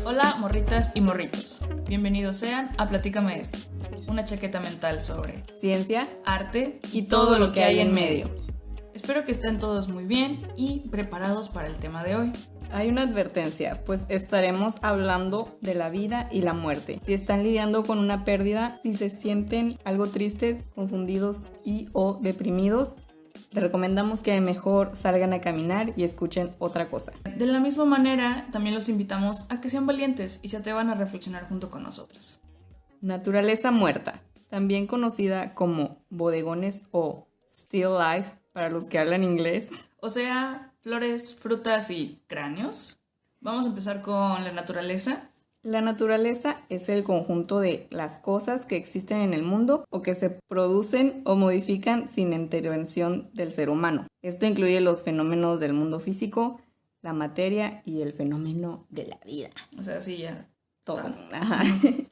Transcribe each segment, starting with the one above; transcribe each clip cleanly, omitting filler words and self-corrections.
Hola, morritas y morritos. Bienvenidos sean a Platícame Esto, una chaqueta mental sobre ciencia, arte y todo lo que hay en medio. Espero que estén todos muy bien y preparados para el tema de hoy. Hay una advertencia, pues estaremos hablando de la vida y la muerte. Si están lidiando con una pérdida, si se sienten algo tristes, confundidos y o deprimidos, les recomendamos que mejor salgan a caminar y escuchen otra cosa. De la misma manera, también los invitamos a que sean valientes y se atrevan a reflexionar junto con nosotros. Naturaleza muerta, también conocida como bodegones o still life para los que hablan inglés. O sea, flores, frutas y cráneos. Vamos a empezar con la naturaleza. La naturaleza es el conjunto de las cosas que existen en el mundo o que se producen o modifican sin intervención del ser humano. Esto incluye los fenómenos del mundo físico, la materia y el fenómeno de la vida. O sea, sí, ya. Todo. Ajá.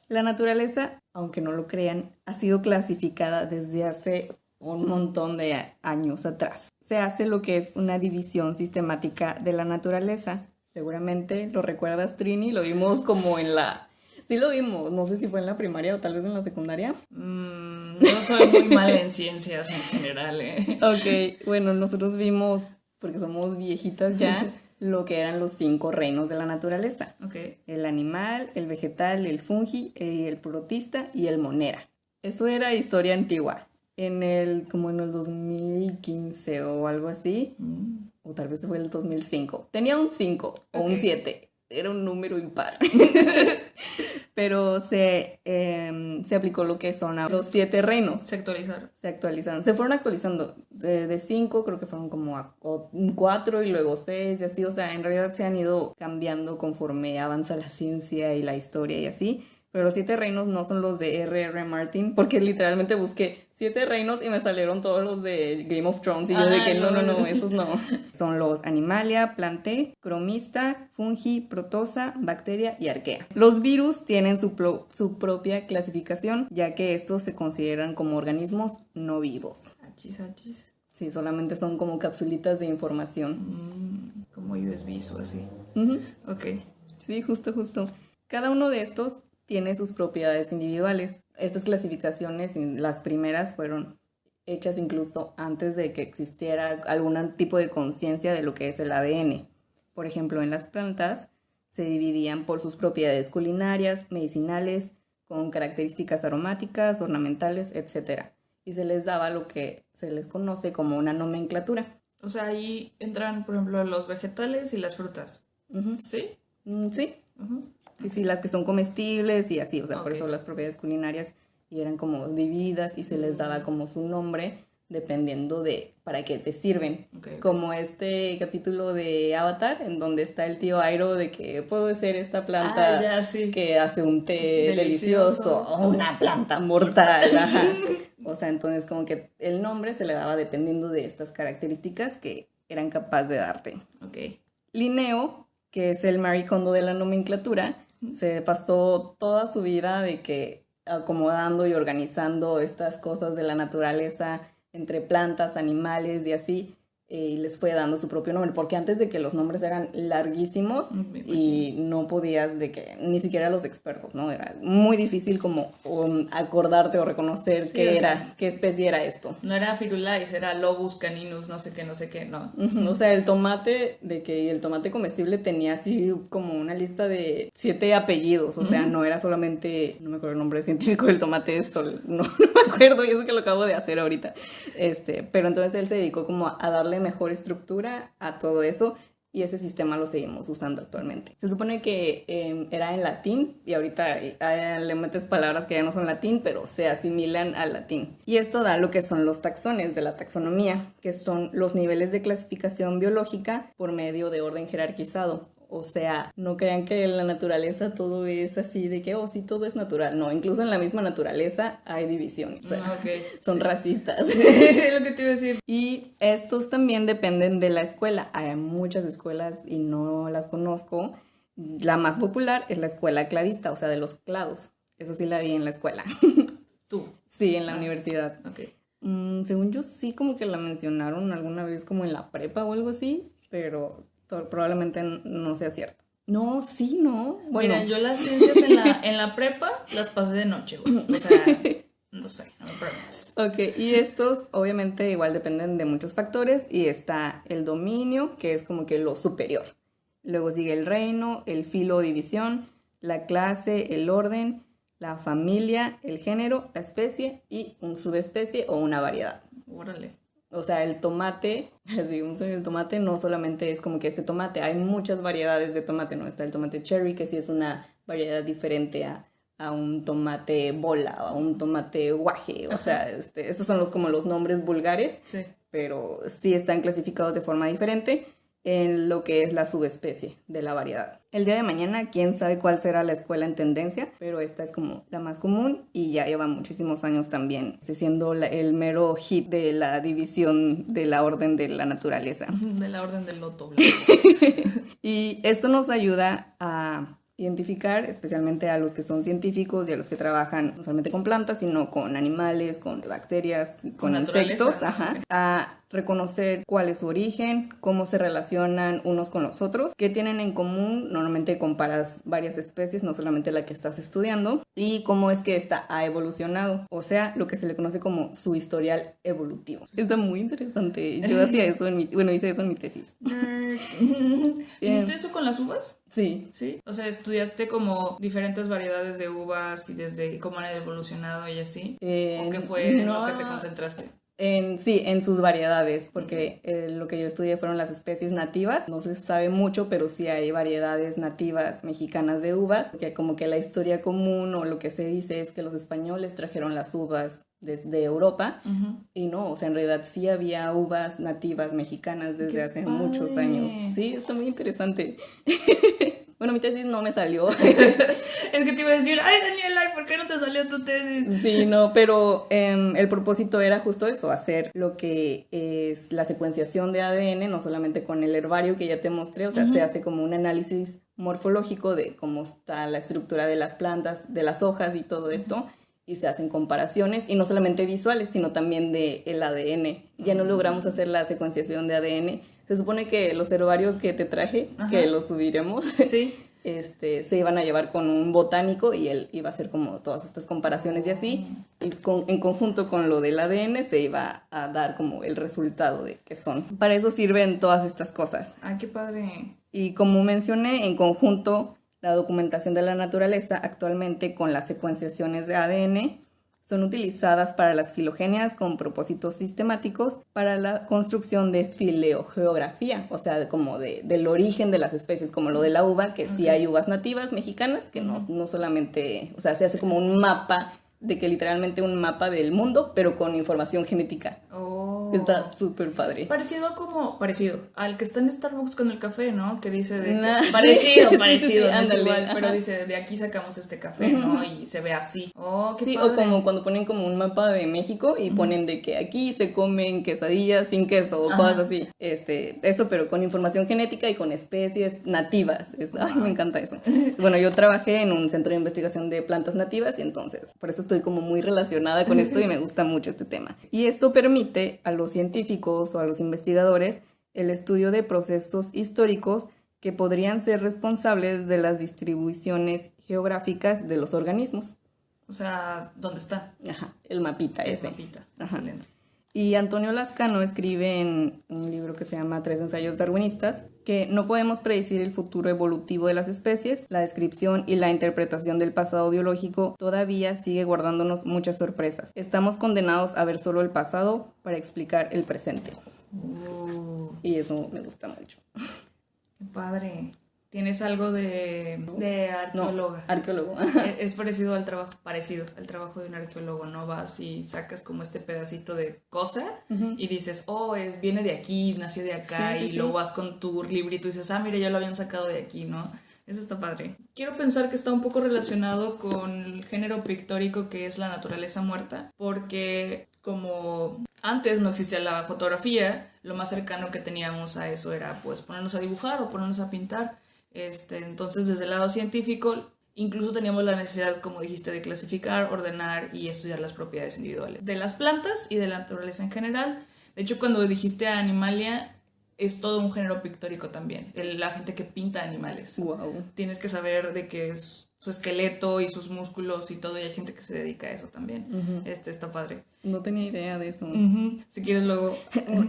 La naturaleza, aunque no lo crean, ha sido clasificada desde hace un montón de años atrás. Se hace lo que es una división sistemática de la naturaleza. Seguramente lo recuerdas, Trini, lo vimos como en la... Sí lo vimos, no sé si fue en la primaria o tal vez en la secundaria. Yo soy muy mala en ciencias en general, Ok, bueno, nosotros vimos, porque somos viejitas ya, lo que eran los 5 reinos de la naturaleza. Okay. El animal, el vegetal, el fungi, el protista y el monera. Eso era historia antigua. Como en el 2015 o algo así, o tal vez fue el 2005. Tenía un 5 o un 7, era un número impar. Pero se aplicó lo que son los 7 reinos. Se actualizaron. Se fueron actualizando. De 5 creo que fueron como a 4 y luego 6 y así. O sea, en realidad se han ido cambiando conforme avanza la ciencia y la historia y así. Pero los 7 reinos no son los de R.R. Martin, porque literalmente busqué 7 reinos y me salieron todos los de Game of Thrones. Y yo de que no, esos no. Son los Animalia, Plantae, Cromista, Fungi, Protosa, Bacteria y Arquea. Los virus tienen su propia clasificación, ya que estos se consideran como organismos no vivos. Achis. Sí, solamente son como capsulitas de información. Como USBs o así. Ok. Sí, justo. Cada uno de estos tiene sus propiedades individuales. Estas clasificaciones, las primeras, fueron hechas incluso antes de que existiera algún tipo de conciencia de lo que es el ADN. Por ejemplo, en las plantas se dividían por sus propiedades culinarias, medicinales, con características aromáticas, ornamentales, etc. Y se les daba lo que se les conoce como una nomenclatura. O sea, ahí entran, por ejemplo, los vegetales y las frutas. ¿Sí? Sí. Sí, las que son comestibles y así, o sea, por eso las propiedades culinarias y eran como divididas y se les daba como su nombre dependiendo de para qué te sirven. Okay. Como este capítulo de Avatar, en donde está el tío Airo de que puede ser esta planta que hace un té delicioso o una planta mortal. Ajá. O sea, entonces como que el nombre se le daba dependiendo de estas características que eran capaces de darte. Okay. Linneo, que es el Marie Kondo de la nomenclatura, se pasó toda su vida de que acomodando y organizando estas cosas de la naturaleza entre plantas, animales y así, y les fue dando su propio nombre, porque antes de que los nombres eran larguísimos y no podías ni siquiera los expertos, ¿no? Era muy difícil como acordarte o reconocer qué especie era esto. No era Firulais, era Lobus caninus, no sé qué, ¿no? O sea, el tomate el tomate comestible tenía así como una lista de 7 apellidos, o sea, no era solamente, no me acuerdo el nombre científico del tomate, no me acuerdo y eso que lo acabo de hacer ahorita. Pero entonces él se dedicó como a darle mejor estructura a todo eso y ese sistema lo seguimos usando actualmente. Se supone que era en latín y ahorita le metes palabras que ya no son latín, pero se asimilan al latín. Y esto da lo que son los taxones de la taxonomía, que son los niveles de clasificación biológica por medio de orden jerarquizado. O sea, no crean que en la naturaleza todo es así de que, sí, todo es natural. No, incluso en la misma naturaleza hay divisiones. O sea, son racistas. Es lo que te iba a decir. Y estos también dependen de la escuela. Hay muchas escuelas y no las conozco. La más popular es la escuela cladista, o sea, de los clados. Eso sí la vi en la escuela. ¿Tú? Sí, en la universidad. Ok. Según yo, sí, como que la mencionaron alguna vez como en la prepa o algo así, pero probablemente no sea cierto. No, sí, no. Bueno. Mira, yo las ciencias en la prepa las pasé de noche, güey. O sea, no sé, no me preguntes. Ok, y estos obviamente igual dependen de muchos factores y está el dominio, que es como que lo superior. Luego sigue el reino, el filo o división, la clase, el orden, la familia, el género, la especie y un subespecie o una variedad. Órale. O sea, el tomate, seguimos con el tomate, no solamente es como que este tomate, hay muchas variedades de tomate, ¿no? Está el tomate cherry, que sí es una variedad diferente a un tomate bola o a un tomate guaje. O sea, estos son como los nombres vulgares, Sí. pero sí están clasificados de forma diferente en lo que es la subespecie de la variedad. El día de mañana, quién sabe cuál será la escuela en tendencia, pero esta es como la más común y ya lleva muchísimos años también siendo el mero hit de la división de la orden de la naturaleza. De la orden del loto blanco. Y esto nos ayuda a identificar, especialmente a los que son científicos y a los que trabajan no solamente con plantas, sino con animales, con bacterias, con insectos, a reconocer cuál es su origen, cómo se relacionan unos con los otros, qué tienen en común. Normalmente comparas varias especies, no solamente la que estás estudiando, y cómo es que esta ha evolucionado, o sea, lo que se le conoce como su historial evolutivo. Está muy interesante. Yo hacía eso hice eso en mi tesis. ¿Hiciste eso con las uvas? Sí. Sí. O sea, estudiaste como diferentes variedades de uvas y desde cómo han evolucionado y así. ¿O qué fue lo que te concentraste? En sus variedades, porque lo que yo estudié fueron las especies nativas. No se sabe mucho, pero sí hay variedades nativas mexicanas de uvas, que como que la historia común o lo que se dice es que los españoles trajeron las uvas desde Europa, y no, o sea, en realidad sí había uvas nativas mexicanas desde hace muchos años. Sí, está muy interesante. Bueno, mi tesis no me salió. Es que te iba a decir, ay Daniela, ¿por qué no te salió tu tesis? Sí, no, pero el propósito era justo eso, hacer lo que es la secuenciación de ADN, no solamente con el herbario que ya te mostré, o sea, se hace como un análisis morfológico de cómo está la estructura de las plantas, de las hojas y todo esto, y se hacen comparaciones, y no solamente visuales, sino también del ADN. Ya no logramos hacer la secuenciación de ADN. Se supone que los herbarios que te traje, que los subiremos, sí. Se iban a llevar con un botánico y él iba a hacer como todas estas comparaciones y así, y en conjunto con lo del ADN se iba a dar como el resultado de qué son. Para eso sirven todas estas cosas. Ay, qué padre. Y como mencioné, en conjunto, la documentación de la naturaleza actualmente con las secuenciaciones de ADN son utilizadas para las filogenias con propósitos sistemáticos para la construcción de fileogeografía, o sea, como del origen de las especies, como lo de la uva, que sí hay uvas nativas mexicanas, que no solamente, o sea, se hace como un mapa, de que literalmente un mapa del mundo, pero con información genética. Está súper padre. Parecido al que está en Starbucks con el café, ¿no? Que dice de parecido, sí, no es igual, pero dice de aquí sacamos este café, ¿no? Y se ve así. Qué sí, padre. o como cuando ponen como un mapa de México y ponen de que aquí se comen quesadillas sin queso o cosas así. Eso, pero con información genética y con especies nativas. Ay, me encanta eso. Bueno, yo trabajé en un centro de investigación de plantas nativas y entonces por eso estoy como muy relacionada con esto y me gusta mucho este tema. Y esto permite a los científicos o a los investigadores el estudio de procesos históricos que podrían ser responsables de las distribuciones geográficas de los organismos. O sea, ¿dónde está? Ajá, el mapita ese. El mapita, excelente. Y Antonio Lascano escribe en un libro que se llama 3 ensayos darwinistas que no podemos predecir el futuro evolutivo de las especies, la descripción y la interpretación del pasado biológico todavía sigue guardándonos muchas sorpresas. Estamos condenados a ver solo el pasado para explicar el presente. Y eso me gusta mucho. Qué padre. ¿Tienes algo de arqueóloga? No, arqueólogo. Es parecido al trabajo de un arqueólogo, ¿no? Vas y sacas como este pedacito de cosa y dices, viene de aquí, nació de acá, y luego vas con tu librito y dices, mira, ya lo habían sacado de aquí, ¿no? Eso está padre. Quiero pensar que está un poco relacionado con el género pictórico que es la naturaleza muerta, porque como antes no existía la fotografía, lo más cercano que teníamos a eso era pues ponernos a dibujar o ponernos a pintar. Entonces, desde el lado científico, incluso teníamos la necesidad, como dijiste, de clasificar, ordenar y estudiar las propiedades individuales de las plantas y de la naturaleza en general. De hecho, cuando dijiste a Animalia, es todo un género pictórico también, la gente que pinta animales. Wow. Tienes que saber de qué es su esqueleto y sus músculos y todo, y hay gente que se dedica a eso también. Está padre. No tenía idea de eso. Si quieres luego...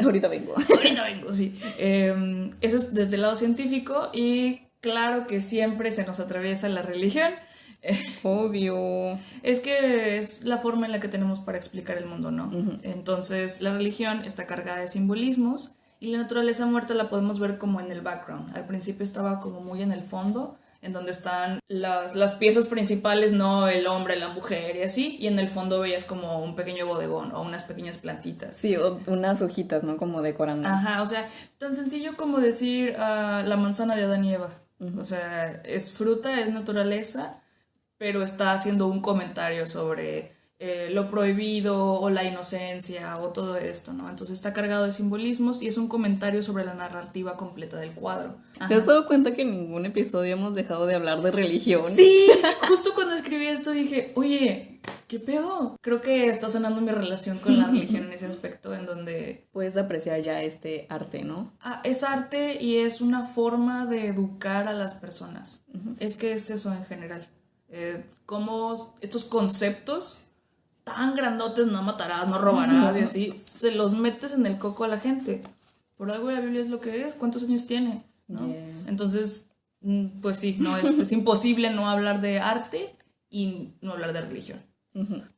Ahorita vengo. Ahorita vengo, sí. Eso es desde el lado científico y claro que siempre se nos atraviesa la religión. Obvio. Es que es la forma en la que tenemos para explicar el mundo, ¿no? Entonces, la religión está cargada de simbolismos y la naturaleza muerta la podemos ver como en el background. Al principio estaba como muy en el fondo, en donde están las piezas principales, ¿no? El hombre, la mujer y así, y en el fondo veías como un pequeño bodegón o unas pequeñas plantitas. Sí, o unas hojitas, ¿no? Como decorando. Ajá, o sea, tan sencillo como decir la manzana de Adán y Eva. O sea, es fruta, es naturaleza, pero está haciendo un comentario sobre lo prohibido o la inocencia o todo esto, ¿no? Entonces está cargado de simbolismos y es un comentario sobre la narrativa completa del cuadro. ¿Te has dado cuenta que en ningún episodio hemos dejado de hablar de religión? Sí, justo cuando escribí esto dije, oye, ¿qué pedo? Creo que está sanando mi relación con la religión en ese aspecto, en donde... Puedes apreciar ya este arte, ¿no? Es arte y es una forma de educar a las personas. Es que es eso en general. Cómo estos conceptos tan grandotes, no matarás, no robarás y así, se los metes en el coco a la gente. Por algo la Biblia es lo que es, ¿cuántos años tiene? ¿No? Yeah. Entonces, pues sí, no es imposible no hablar de arte y no hablar de religión.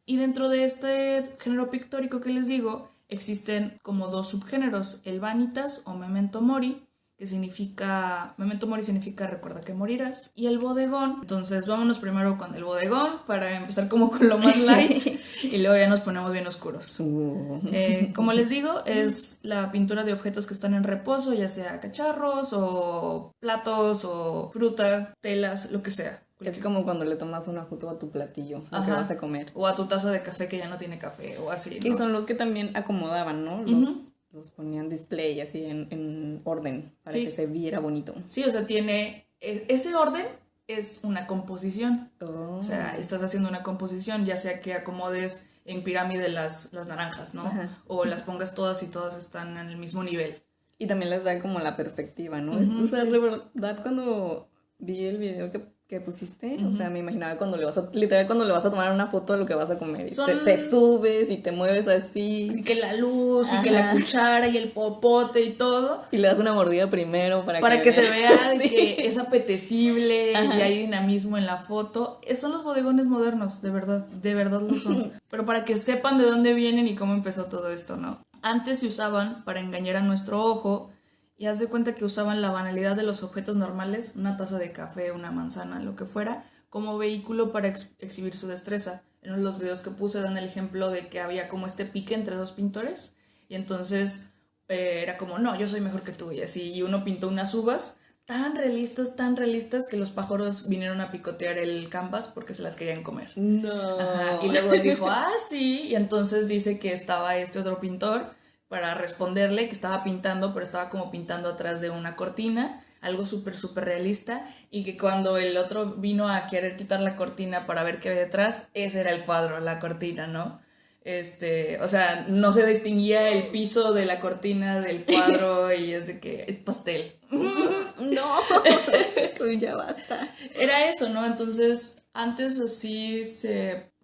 Y dentro de este género pictórico que les digo, existen como dos subgéneros, el vanitas o memento mori, que significa, memento mori significa recuerda que morirás, y el bodegón. Entonces vámonos primero con el bodegón para empezar como con lo más light y luego ya nos ponemos bien oscuros. Como les digo, es la pintura de objetos que están en reposo, ya sea cacharros o platos o fruta, telas, lo que sea. Es como cuando le tomas una foto a tu platillo, lo que vas a comer. O a tu taza de café que ya no tiene café o así, ¿no? Y son los que también acomodaban, ¿no? Los ponían display así en orden para que se viera bonito. Sí, o sea, tiene... Ese orden es una composición. Oh. O sea, estás haciendo una composición, ya sea que acomodes en pirámide las naranjas, ¿no? O las pongas todas y todas están en el mismo nivel. Y también les da como la perspectiva, ¿no? O sea, de verdad, cuando vi el video que pusiste, o sea, me imaginaba literal cuando le vas a tomar una foto de lo que vas a comer. Te subes y te mueves así. Y que la luz, y que la cuchara, y el popote y todo. Y le das una mordida primero para que se vea de que es apetecible y hay dinamismo en la foto. Son los bodegones modernos, de verdad lo son. Pero para que sepan de dónde vienen y cómo empezó todo esto, ¿no? Antes se usaban para engañar a nuestro ojo. Y haz de cuenta que usaban la banalidad de los objetos normales, una taza de café, una manzana, lo que fuera, como vehículo para exhibir su destreza. En uno de los videos que puse dan el ejemplo de que había como este pique entre dos pintores y entonces era como, no, yo soy mejor que tú y así. Y uno pintó unas uvas tan realistas que los pájaros vinieron a picotear el canvas porque se las querían comer. No. Ajá. Y luego dijo, sí, y entonces dice que estaba este otro pintor para responderle que estaba pintando, pero estaba como pintando atrás de una cortina, algo súper realista, y que cuando el otro vino a querer quitar la cortina para ver qué había detrás, ese era el cuadro, la cortina, ¿no? O sea, no se distinguía el piso de la cortina del cuadro y es de que es pastel. No, ya basta. Era eso, ¿no? Entonces, antes así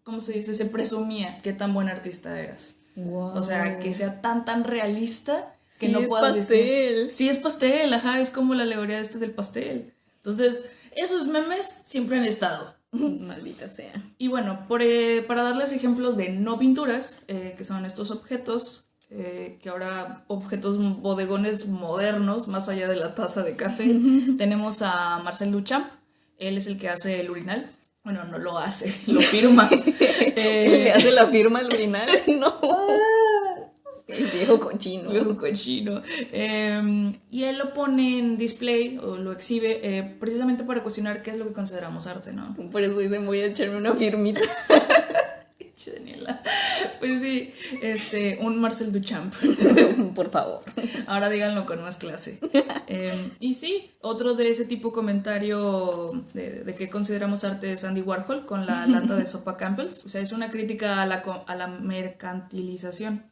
¿cómo se dice? Se presumía qué tan buen artista eras. Wow. O sea, que sea tan realista que sí, no puedas pastel. Sí, es pastel, ajá, es como la alegoría del pastel. Entonces, esos memes siempre han estado. Maldita sea. Y bueno, para darles ejemplos de no pinturas, que son estos objetos, que ahora objetos bodegones modernos, más allá de la taza de café, tenemos a Marcel Duchamp. Él es el que hace el urinal. Bueno, no lo hace, lo firma. ¿Le hace la firma al urinal? No. El viejo cochino. Y él lo pone en display o lo exhibe precisamente para cuestionar qué es lo que consideramos arte, ¿no? Por eso dicen, voy a echarme una firmita. Daniela. Pues sí, un Marcel Duchamp. Por favor. Ahora díganlo con más clase. Y sí, otro de ese tipo comentario de que consideramos arte es Andy Warhol con la lata de sopa Campbell's. O sea, es una crítica a la mercantilización.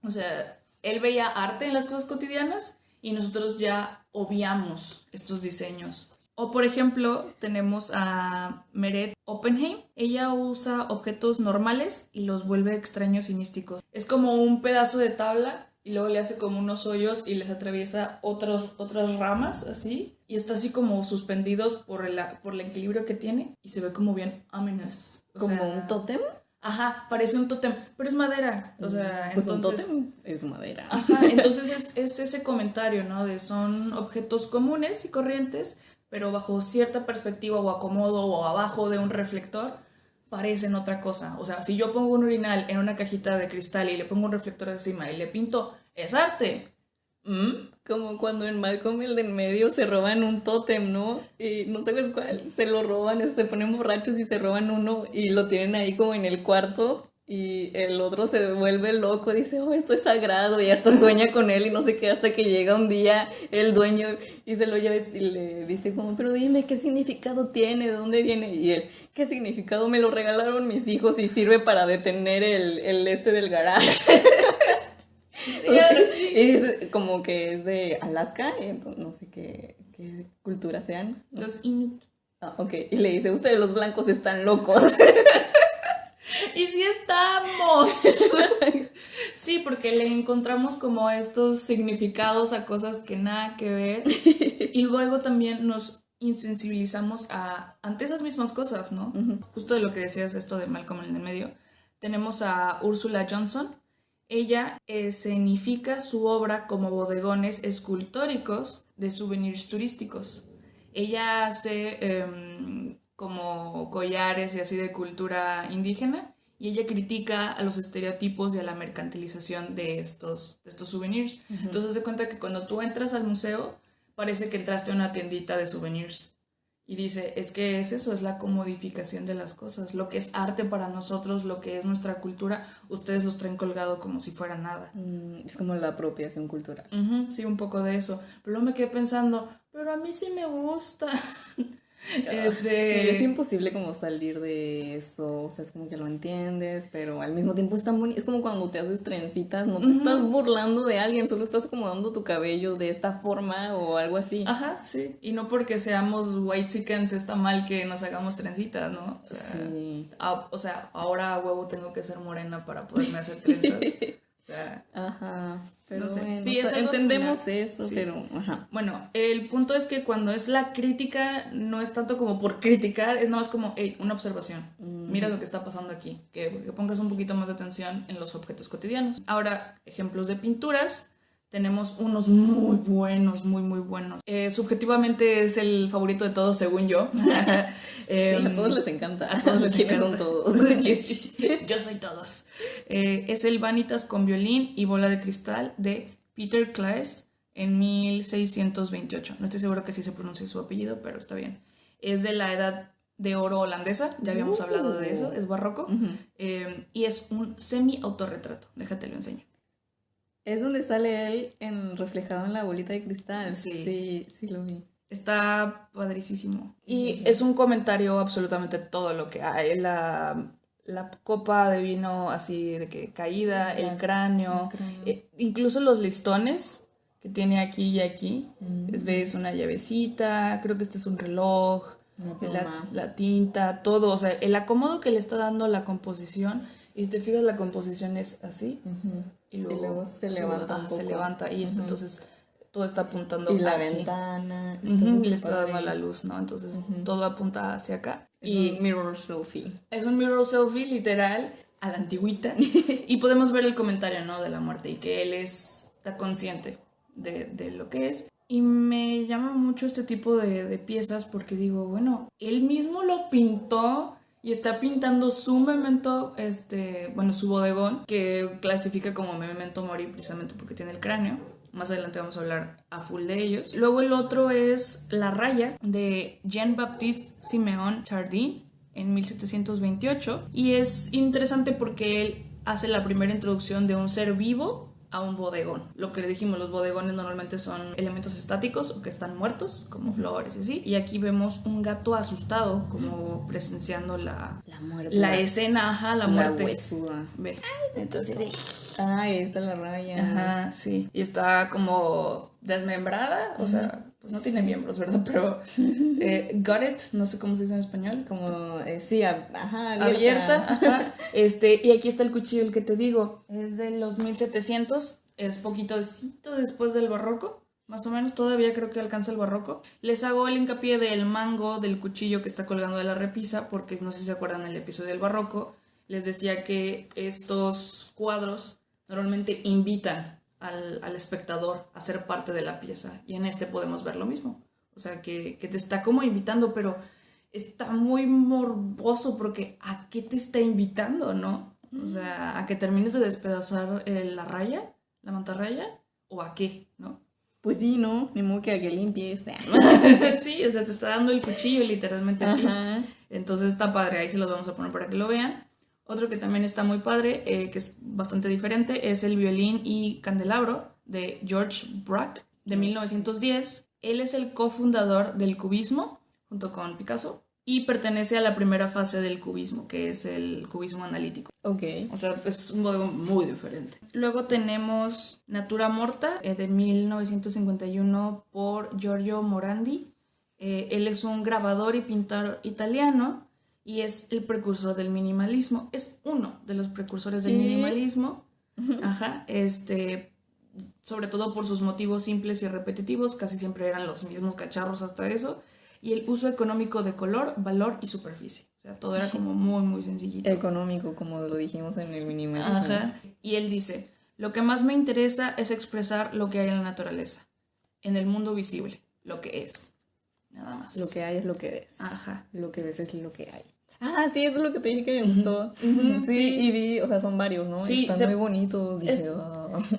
O sea, él veía arte en las cosas cotidianas y nosotros ya obviamos estos diseños. O por ejemplo, tenemos a Meret Oppenheim. Ella usa objetos normales y los vuelve extraños y místicos. Es como un pedazo de tabla y luego le hace como unos hoyos y les atraviesa otras ramas así. Y está así como suspendidos por el equilibrio que tiene y se ve como bien ominous. ¿Como un tótem? Ajá, parece un tótem, pero es madera. O sea, pues entonces... un tótem es madera. Ajá, entonces es ese comentario, ¿no? De son objetos comunes y corrientes, pero bajo cierta perspectiva o acomodo o abajo de un reflector, parecen otra cosa. O sea, si yo pongo un urinal en una cajita de cristal y le pongo un reflector encima y le pinto, es arte. Como cuando en Malcolm el de en medio se roban un tótem, ¿no? Y no sabes cuál, se lo roban, se ponen borrachos y se roban uno y lo tienen ahí como en el cuarto y el otro se vuelve loco, dice, oh, esto es sagrado y hasta sueña con él y no sé qué, hasta que llega un día el dueño y se lo lleva y le dice como, pero dime, ¿qué significado tiene? ¿De dónde viene? Y él, ¿qué significado? Me lo regalaron mis hijos y sirve para detener el del garage. Sí. Y dice como que es de Alaska, y entonces no sé qué cultura sean. Los Inuit. Ah, ok. Y le dice, ustedes los blancos están locos. Y sí estamos. Sí, porque le encontramos como estos significados a cosas que nada que ver. Y luego también nos insensibilizamos ante esas mismas cosas, ¿no? Uh-huh. Justo de lo que decías, esto de Malcolm en el medio. Tenemos a Ursula Johnson. Ella escenifica su obra como bodegones escultóricos de souvenirs turísticos. Ella hace como collares y así de cultura indígena y ella critica a los estereotipos y a la mercantilización de estos souvenirs. Uh-huh. Entonces se cuenta que cuando tú entras al museo parece que entraste a una tiendita de souvenirs. Y dice, es que es eso, es la comodificación de las cosas. Lo que es arte para nosotros, lo que es nuestra cultura, ustedes los traen colgado como si fuera nada. Es como la apropiación cultural. Uh-huh, sí, un poco de eso. Pero luego me quedé pensando, pero a mí sí me gusta. Sí, es imposible como salir de eso, o sea, es como que lo entiendes, pero al mismo tiempo es tan bonito, es como cuando te haces trencitas, no te estás burlando de alguien, solo estás acomodando tu cabello de esta forma o algo así. Ajá, sí, y no porque seamos whitexicans está mal que nos hagamos trencitas, ¿no? O sea, sí. Ahora a huevo tengo que ser morena para poderme hacer trenzas. O sea, ajá, pero no sé. Bueno, sí, es entendemos eso, sí. Pero ajá. Bueno, el punto es que cuando es la crítica no es tanto como por criticar, es nada más como, hey, una observación, mira lo que está pasando aquí, que pongas un poquito más de atención en los objetos cotidianos. Ahora, ejemplos de pinturas. Tenemos unos muy buenos, muy buenos. Subjetivamente es el favorito de todos, según yo. Sí, a todos les encanta. A todos les encanta. Son todos? Yo soy todos. Es el Vanitas con violín y bola de cristal de Peter Claes en 1628. No estoy seguro que sí se pronuncie su apellido, pero está bien. Es de la edad de oro holandesa, ya habíamos hablado de eso, es barroco. Uh-huh. Y es un semi-autorretrato, déjate lo enseño. Es donde sale él reflejado en la bolita de cristal. Sí, lo vi. Está padricísimo. Y es un comentario absolutamente todo lo que hay. La copa de vino así de que caída, el cráneo. Incluso los listones que tiene aquí y aquí. Ves una llavecita, creo que este es un reloj, la tinta, todo. O sea, el acomodo que le está dando la composición. Y si te fijas, la composición es así. Uh-huh. Y luego se levanta un poco. Se levanta y entonces todo está apuntando y la aquí. Ventana Le está dando la luz, ¿no? Entonces todo apunta hacia acá. Es un mirror selfie. Es un mirror selfie literal a la antigüita. Y podemos ver el comentario, ¿no? De la muerte y que él está consciente de lo que es. Y me llama mucho este tipo de piezas porque digo, bueno, él mismo lo pintó. Y está pintando su memento, su bodegón, que clasifica como memento mori precisamente porque tiene el cráneo. Más adelante vamos a hablar a full de ellos. Luego el otro es La Raya de Jean-Baptiste Siméon Chardin en 1728. Y es interesante porque él hace la primera introducción de un ser vivo a un bodegón. Lo que le dijimos, los bodegones normalmente son elementos estáticos o que están muertos, como flores y así. Y aquí vemos un gato asustado, como presenciando la muerte. La escena, la muerte. La huesuda. Ve. Entonces, Ah, ahí está la raya. Ajá, sí. Y está como desmembrada, o sea, pues no tiene miembros, ¿verdad? Pero gutted, no sé cómo se dice en español. Como, sí, ajá, Abierta, ajá. Y aquí está el cuchillo, el que te digo. Es de los 1700, es poquito después del barroco. Más o menos, todavía creo que alcanza el barroco. Les hago el hincapié del mango del cuchillo que está colgando de la repisa, porque no sé si se acuerdan del episodio del barroco. Les decía que estos cuadros normalmente invitan al espectador a ser parte de la pieza. Y en este podemos ver lo mismo. O sea, que te está como invitando, pero está muy morboso porque ¿a qué te está invitando, no? O sea, ¿a que termines de despedazar la raya, la mantarraya? ¿O a qué, no? Pues sí, ¿no? Ni modo que limpies. Sí, o sea, te está dando el cuchillo literalmente a ti. Ajá. Entonces está padre, ahí se los vamos a poner para que lo vean. Otro que también está muy padre, que es bastante diferente, es el violín y candelabro de George Braque de 1910. Él es el cofundador del cubismo, junto con Picasso, y pertenece a la primera fase del cubismo, que es el cubismo analítico. Ok. O sea, es un modelo muy diferente. Luego tenemos Natura Morta, de 1951 por Giorgio Morandi. Él es un grabador y pintor italiano y es el precursor del minimalismo. Es uno de los precursores del minimalismo. Ajá, sobre todo por sus motivos simples y repetitivos, casi siempre eran los mismos cacharros hasta eso, y el uso económico de color, valor y superficie. O sea, todo era como muy, muy sencillito. Económico, como lo dijimos en el minimalismo. Ajá. Y él dice, lo que más me interesa es expresar lo que hay en la naturaleza, en el mundo visible, lo que es. Nada más. Lo que hay es lo que ves. Ajá. Lo que ves es lo que hay. Ah, sí, eso es lo que te dije que me gustó. Sí, y vi, o sea, son varios, ¿no? Sí, están muy bonitos. Dije,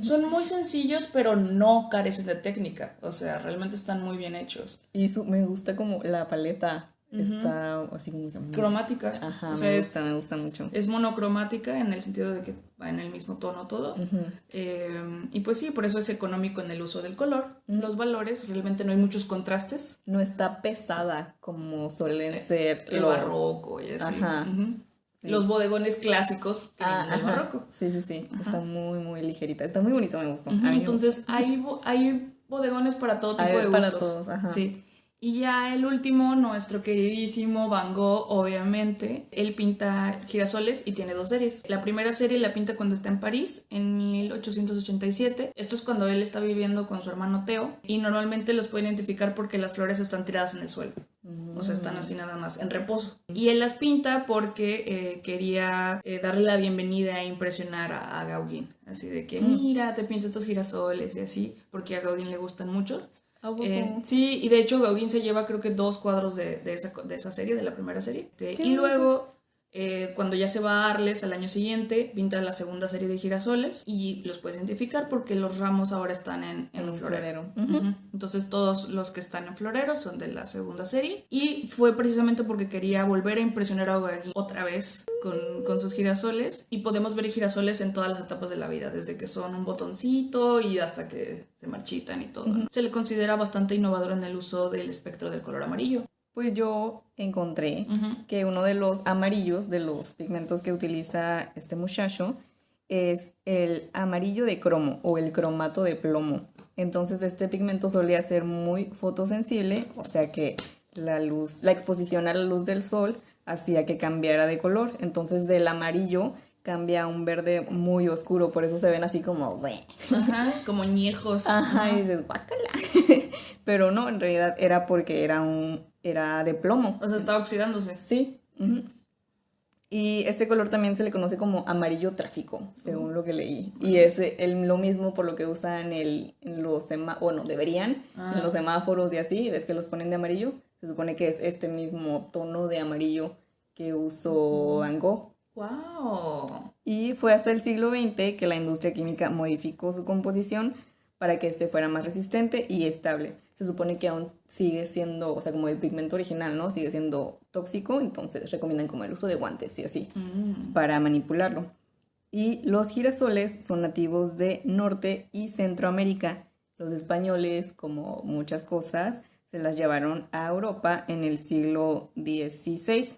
son muy sencillos, pero no carecen de técnica. O sea, realmente están muy bien hechos. Y me gusta como la paleta. Está así como que cromática. Ajá, o sea, me gusta mucho. Es monocromática en el sentido de que va en el mismo tono todo. Y pues sí, por eso es económico en el uso del color. Los valores, realmente no hay muchos contrastes. No está pesada como suelen ser el barroco y así. Ajá. Sí. Los bodegones clásicos que vienen del barroco. Sí. Ajá. Está muy, muy ligerita. Está muy bonito, me gustó. Entonces hay bodegones para todo tipo de gustos. Para todos, ajá. Sí. Y ya el último, nuestro queridísimo Van Gogh, obviamente. Él pinta girasoles y tiene 2 series. La primera serie la pinta cuando está en París, en 1887. Esto es cuando él está viviendo con su hermano Theo. Y normalmente los puede identificar porque las flores están tiradas en el suelo. O sea, están así nada más, en reposo. Y él las pinta porque quería darle la bienvenida e impresionar a Gauguin. Así de que, mira, te pinto estos girasoles y así, porque a Gauguin le gustan mucho. Sí, y de hecho Gauguin se lleva creo que 2 cuadros de esa serie, de la primera serie. Y luego, cuando ya se va a Arles al año siguiente, pinta la segunda serie de girasoles y los puedes identificar porque los ramos ahora están en un florero. Entonces todos los que están en florero son de la segunda serie y fue precisamente porque quería volver a impresionar a Gauguin otra vez con sus girasoles, y podemos ver girasoles en todas las etapas de la vida, desde que son un botoncito y hasta que se marchitan y todo, ¿no? Se le considera bastante innovador en el uso del espectro del color amarillo. Pues yo encontré que uno de los amarillos, de los pigmentos que utiliza este muchacho, es el amarillo de cromo o el cromato de plomo. Entonces este pigmento solía ser muy fotosensible, o sea que la exposición a la luz del sol hacía que cambiara de color. Entonces del amarillo cambia a un verde muy oscuro, por eso se ven así como... Ajá, como ñejos. Ajá, y dices, guácala. Pero no, en realidad era porque era de plomo. O sea, estaba oxidándose. Sí. Y este color también se le conoce como amarillo tráfico, según lo que leí. Y es lo mismo por lo que usan en los semáforos, bueno, deberían, en los semáforos y así, ves que los ponen de amarillo. Se supone que es este mismo tono de amarillo que usó Van Gogh. ¡Wow! Y fue hasta el siglo XX que la industria química modificó su composición para que este fuera más resistente y estable. Se supone que aún sigue siendo, o sea, como el pigmento original, ¿no? Sigue siendo tóxico, entonces recomiendan como el uso de guantes y así, para manipularlo. Y los girasoles son nativos de Norte y Centroamérica. Los españoles, como muchas cosas, se las llevaron a Europa en el siglo XVI.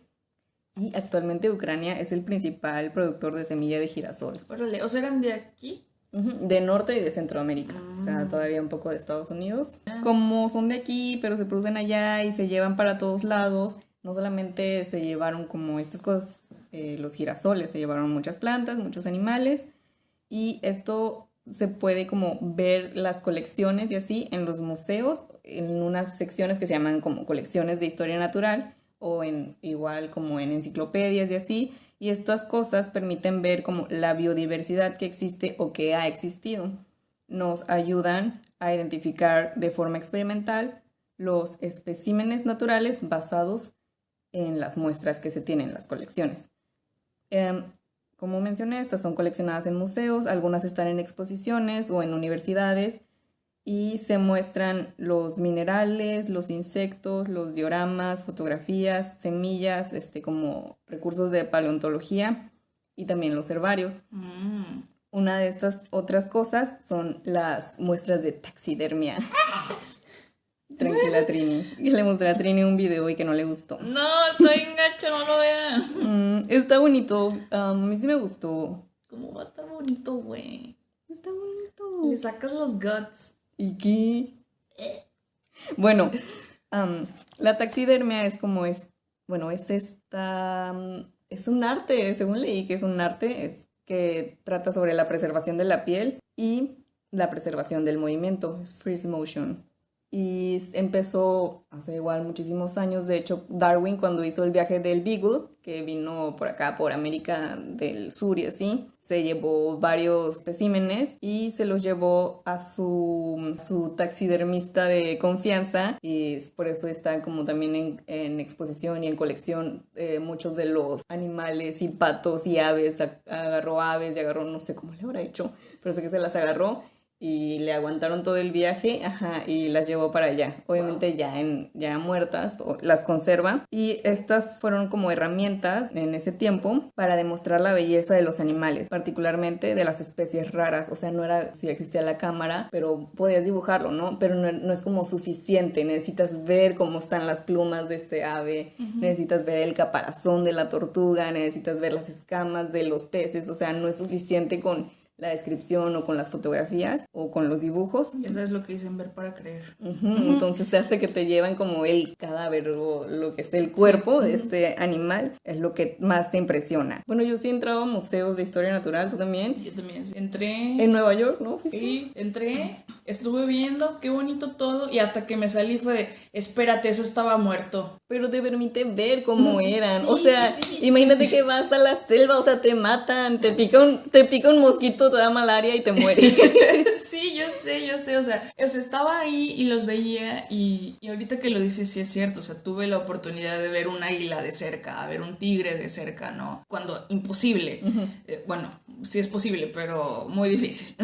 Y actualmente Ucrania es el principal productor de semilla de girasol. Órale, o sea, ¿eran de aquí? De Norte y de Centroamérica, o sea, todavía un poco de Estados Unidos. Como son de aquí, pero se producen allá y se llevan para todos lados, no solamente se llevaron como estas cosas, los girasoles, se llevaron muchas plantas, muchos animales, y esto se puede como ver las colecciones y así en los museos, en unas secciones que se llaman como colecciones de historia natural, o igual como en enciclopedias y así, y estas cosas permiten ver como la biodiversidad que existe o que ha existido. Nos ayudan a identificar de forma experimental los especímenes naturales basados en las muestras que se tienen en las colecciones. Como mencioné, estas son coleccionadas en museos, algunas están en exposiciones o en universidades, y se muestran los minerales, los insectos, los dioramas, fotografías, semillas, como recursos de paleontología, y también los herbarios. Una de estas otras cosas son las muestras de taxidermia. Tranquila, Trini. Le mostré a Trini un video y que no le gustó. No, estoy engacho, no lo vean. Está bonito. A mí sí me gustó. ¿Cómo va a estar bonito, güey? Está bonito. Le sacas los guts. ¿Y qué? Bueno, la taxidermia es como es esta, es un arte, según leí que es un arte que trata sobre la preservación de la piel y la preservación del movimiento, es freeze motion. Y empezó hace igual muchísimos años. De hecho, Darwin, cuando hizo el viaje del Beagle, que vino por acá, por América del Sur y así, se llevó varios especímenes y se los llevó a su taxidermista de confianza, y por eso están como también en exposición y en colección muchos de los animales y patos y aves. Agarró aves y agarró, no sé cómo le habrá hecho, pero sé que se las agarró y le aguantaron todo el viaje, y las llevó para allá. Obviamente ya muertas, las conserva. Y estas fueron como herramientas en ese tiempo para demostrar la belleza de los animales, particularmente de las especies raras. O sea, no era si existía la cámara, pero podías dibujarlo, ¿no? Pero no es como suficiente. Necesitas ver cómo están las plumas de este ave, necesitas ver el caparazón de la tortuga, necesitas ver las escamas de los peces. O sea, no es suficiente con la descripción o con las fotografías o con los dibujos. Eso es lo que dicen ver para creer. Entonces hasta que te llevan como el cadáver o lo que es el cuerpo de este animal, es lo que más te impresiona. Bueno, yo sí he entrado a museos de historia natural, ¿tú también? Yo también. Entré en Nueva York, ¿no? ¿Fuiste? Sí, entré, estuve viendo, qué bonito todo, y hasta que me salí fue de, espérate, eso estaba muerto. Pero te permite ver cómo eran. Sí, o sea, sí. Imagínate que vas a la selva, o sea, te matan, te pica un mosquito, te da malaria y te mueres. Sí, yo sé, o sea, estaba ahí y los veía, y ahorita que lo dices sí es cierto, o sea, tuve la oportunidad de ver un águila de cerca, ver un tigre de cerca, ¿no? Cuando imposible, bueno, sí es posible, pero muy difícil.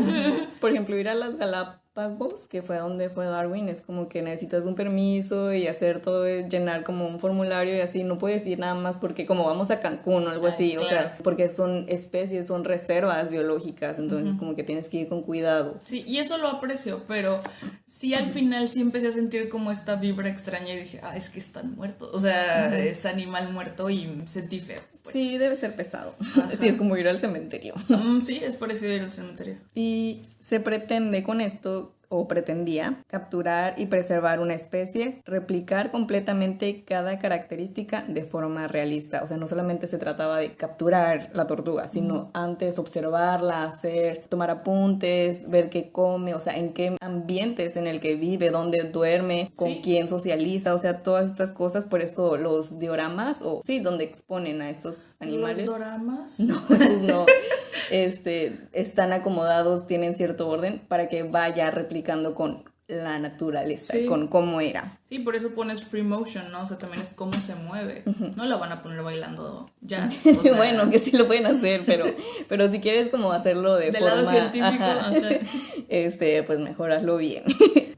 Por ejemplo, ir a las Galápagos, que fue donde fue Darwin, es como que necesitas un permiso y hacer todo, llenar como un formulario y así, no puedes ir nada más porque como vamos a Cancún o algo así, claro. O sea, porque son especies, son reservas biológicas, entonces como que tienes que ir con cuidado. Sí, y eso lo aprecio, pero sí al final sí empecé a sentir como esta vibra extraña y dije, es que están muertos, o sea, es animal muerto y sentí feo. Pues. Sí, debe ser pesado. Sí, es como ir al cementerio. Sí, es parecido ir al cementerio. Y se pretende con esto, o pretendía, capturar y preservar una especie, replicar completamente cada característica de forma realista. O sea, no solamente se trataba de capturar la tortuga, sino antes observarla, tomar apuntes, ver qué come, o sea, en qué ambientes en el que vive, dónde duerme, con quién socializa, o sea, todas estas cosas. Por eso los dioramas, donde exponen a estos animales. ¿Los doramas? No, no. Están acomodados, tienen cierto orden para que vaya replicando con la naturaleza, con cómo era. Sí, por eso pones free motion, ¿no? O sea, también es cómo se mueve. No la van a poner bailando jazz. O sea, bueno, que sí lo pueden hacer, pero si quieres como hacerlo de forma... lado científico. Pues mejor hazlo bien.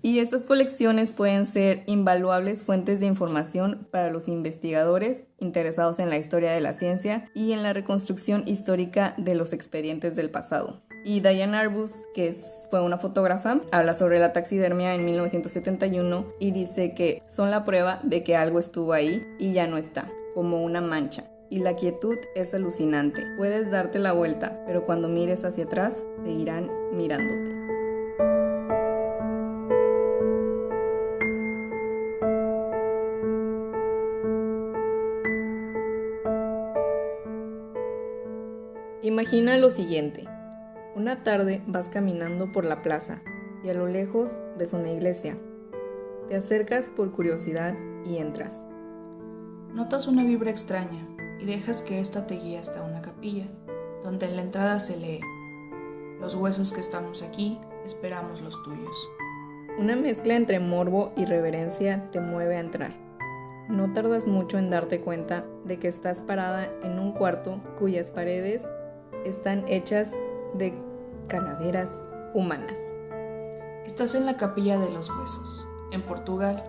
Y estas colecciones pueden ser invaluables fuentes de información para los investigadores interesados en la historia de la ciencia y en la reconstrucción histórica de los expedientes del pasado. Y Diane Arbus, que fue una fotógrafa, habla sobre la taxidermia en 1971 y dice que son la prueba de que algo estuvo ahí y ya no está, como una mancha. y la quietud es alucinante. Puedes darte la vuelta, pero cuando mires hacia atrás, seguirán mirándote. Imagina lo siguiente. Una tarde vas caminando por la plaza y a lo lejos ves una iglesia. Te acercas por curiosidad y entras. Notas una vibra extraña y dejas que ésta te guíe hasta una capilla, donde en la entrada se lee: los huesos que estamos aquí, esperamos los tuyos. Una mezcla entre morbo y reverencia te mueve a entrar. No tardas mucho en darte cuenta de que estás parada en un cuarto cuyas paredes están hechas de calaveras humanas. Estás en la Capilla de los Huesos, en Portugal,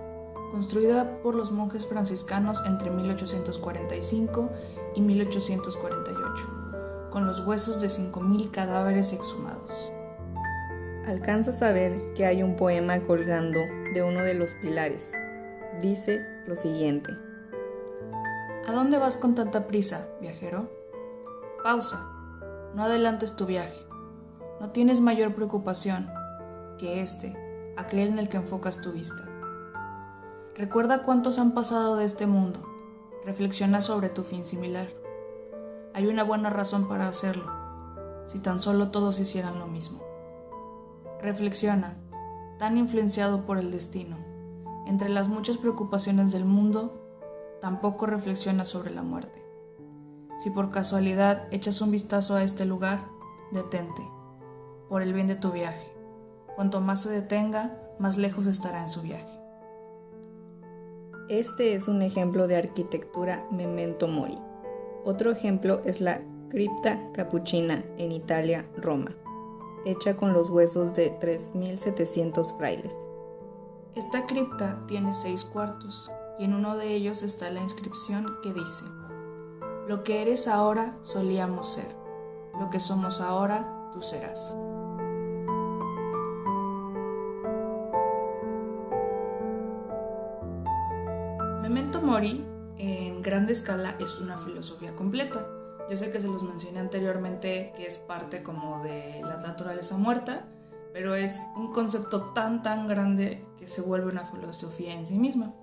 construida por los monjes franciscanos entre 1845 y 1848, con los huesos de 5.000 cadáveres exhumados. Alcanzas a ver que hay un poema colgando de uno de los pilares. Dice lo siguiente: ¿A dónde vas con tanta prisa, viajero? Pausa, no adelantes tu viaje. No tienes mayor preocupación que aquel en el que enfocas tu vista. Recuerda cuántos han pasado de este mundo. Reflexiona sobre tu fin similar. Hay una buena razón para hacerlo, si tan solo todos hicieran lo mismo. Reflexiona, tan influenciado por el destino. Entre las muchas preocupaciones del mundo, tampoco reflexiona sobre la muerte. Si por casualidad echas un vistazo a este lugar, detente, por el bien de tu viaje. Cuanto más se detenga, más lejos estará en su viaje. Este es un ejemplo de arquitectura memento mori. Otro ejemplo es la cripta capuchina en Italia, Roma, hecha con los huesos de 3.700 frailes. Esta cripta tiene 6 cuartos y en uno de ellos está la inscripción que dice: lo que eres ahora solíamos ser, lo que somos ahora tú serás. Memento Mori, en grande escala, es una filosofía completa. Yo sé que se los mencioné anteriormente, que es parte como de la naturaleza muerta, pero es un concepto tan grande que se vuelve una filosofía en sí misma.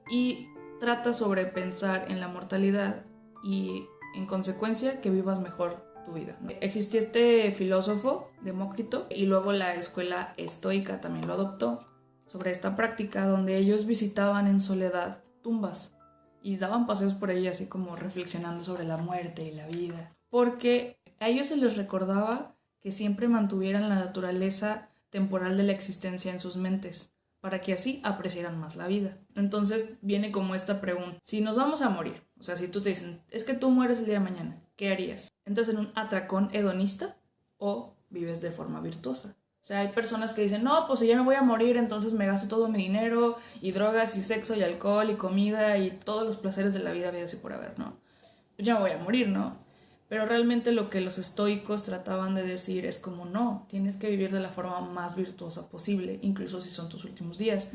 Y trata sobre pensar en la mortalidad y, en consecuencia, que vivas mejor tu vida. Existía este filósofo, Demócrito, y luego la escuela estoica también lo adoptó, sobre esta práctica donde ellos visitaban en soledad tumbas y daban paseos por ahí así como reflexionando sobre la muerte y la vida, porque a ellos se les recordaba que siempre mantuvieran la naturaleza temporal de la existencia en sus mentes, para que así apreciaran más la vida. Entonces viene como esta pregunta: si nos vamos a morir, o sea, si tú te dicen, es que tú mueres el día de mañana, ¿qué harías? ¿Entras en un atracón hedonista o vives de forma virtuosa? O sea, hay personas que dicen, no, pues si ya me voy a morir, entonces me gasto todo mi dinero, y drogas, y sexo, y alcohol, y comida, y todos los placeres de la vida, así por haber, ¿no? Pues ya me voy a morir, ¿no? Pero realmente lo que los estoicos trataban de decir es como, no, tienes que vivir de la forma más virtuosa posible, incluso si son tus últimos días.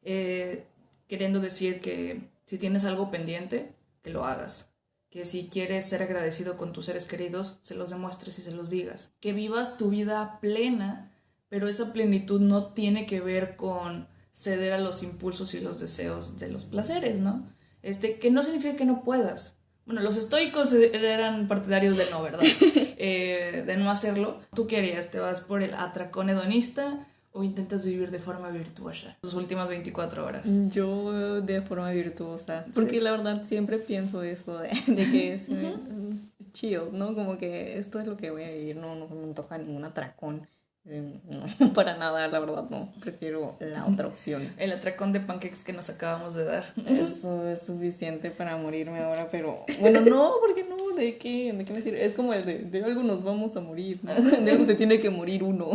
Queriendo decir que si tienes algo pendiente, que lo hagas. Que si quieres ser agradecido con tus seres queridos, se los demuestres y se los digas. Que vivas tu vida plena, pero esa plenitud no tiene que ver con ceder a los impulsos y los deseos de los placeres, ¿no? Que no significa que no puedas. Bueno, los estoicos eran partidarios de no, ¿verdad? De no hacerlo. ¿Tú qué harías? ¿Te vas por el atracón hedonista o intentas vivir de forma virtuosa tus últimas 24 horas? Yo de forma virtuosa, porque ¿sí? La verdad siempre pienso eso de que es chill, ¿no? Como que esto es lo que voy a vivir, no me antoja ningún atracón. No, para nada, la verdad no, prefiero la otra opción. El atracón de pancakes que nos acabamos de dar. Eso es suficiente para morirme ahora, pero bueno, no, porque no, ¿de qué me sirve? Es como el de algo nos vamos a morir, ¿no? De algo se tiene que morir uno.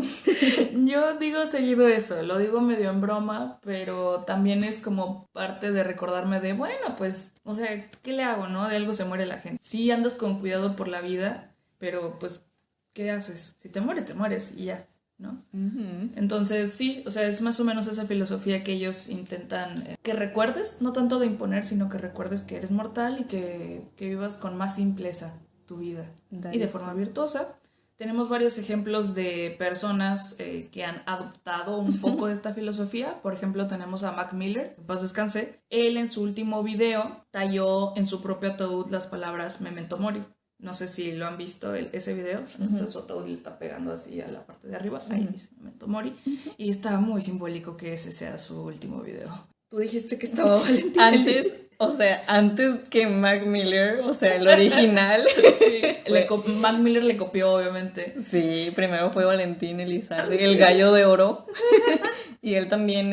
Yo digo seguido eso, lo digo medio en broma, pero también es como parte de recordarme de, bueno, pues, o sea, ¿qué le hago, no? De algo se muere la gente. Sí andas con cuidado por la vida, pero pues, ¿qué haces? Si te mueres y ya. ¿no? Entonces sí, o sea, es más o menos esa filosofía que ellos intentan que recuerdes, no tanto de imponer, sino que recuerdes que eres mortal y que vivas con más simpleza tu vida y de forma virtuosa. Tenemos varios ejemplos de personas que han adoptado un poco de esta filosofía. Por ejemplo, tenemos a Mac Miller, en paz descanse. Él en su último video talló en su propio ataúd las palabras Memento Mori. No sé si lo han visto ese video. Está su ataúd y le está pegando así a la parte de arriba. Ahí dice Memento Mori. Y está muy simbólico que ese sea su último video. Tú dijiste que estaba Valentín. Antes que Mac Miller, o sea, el original. Sí, Mac Miller le copió, obviamente. Sí, primero fue Valentín Elizalde, el gallo de oro. Y él también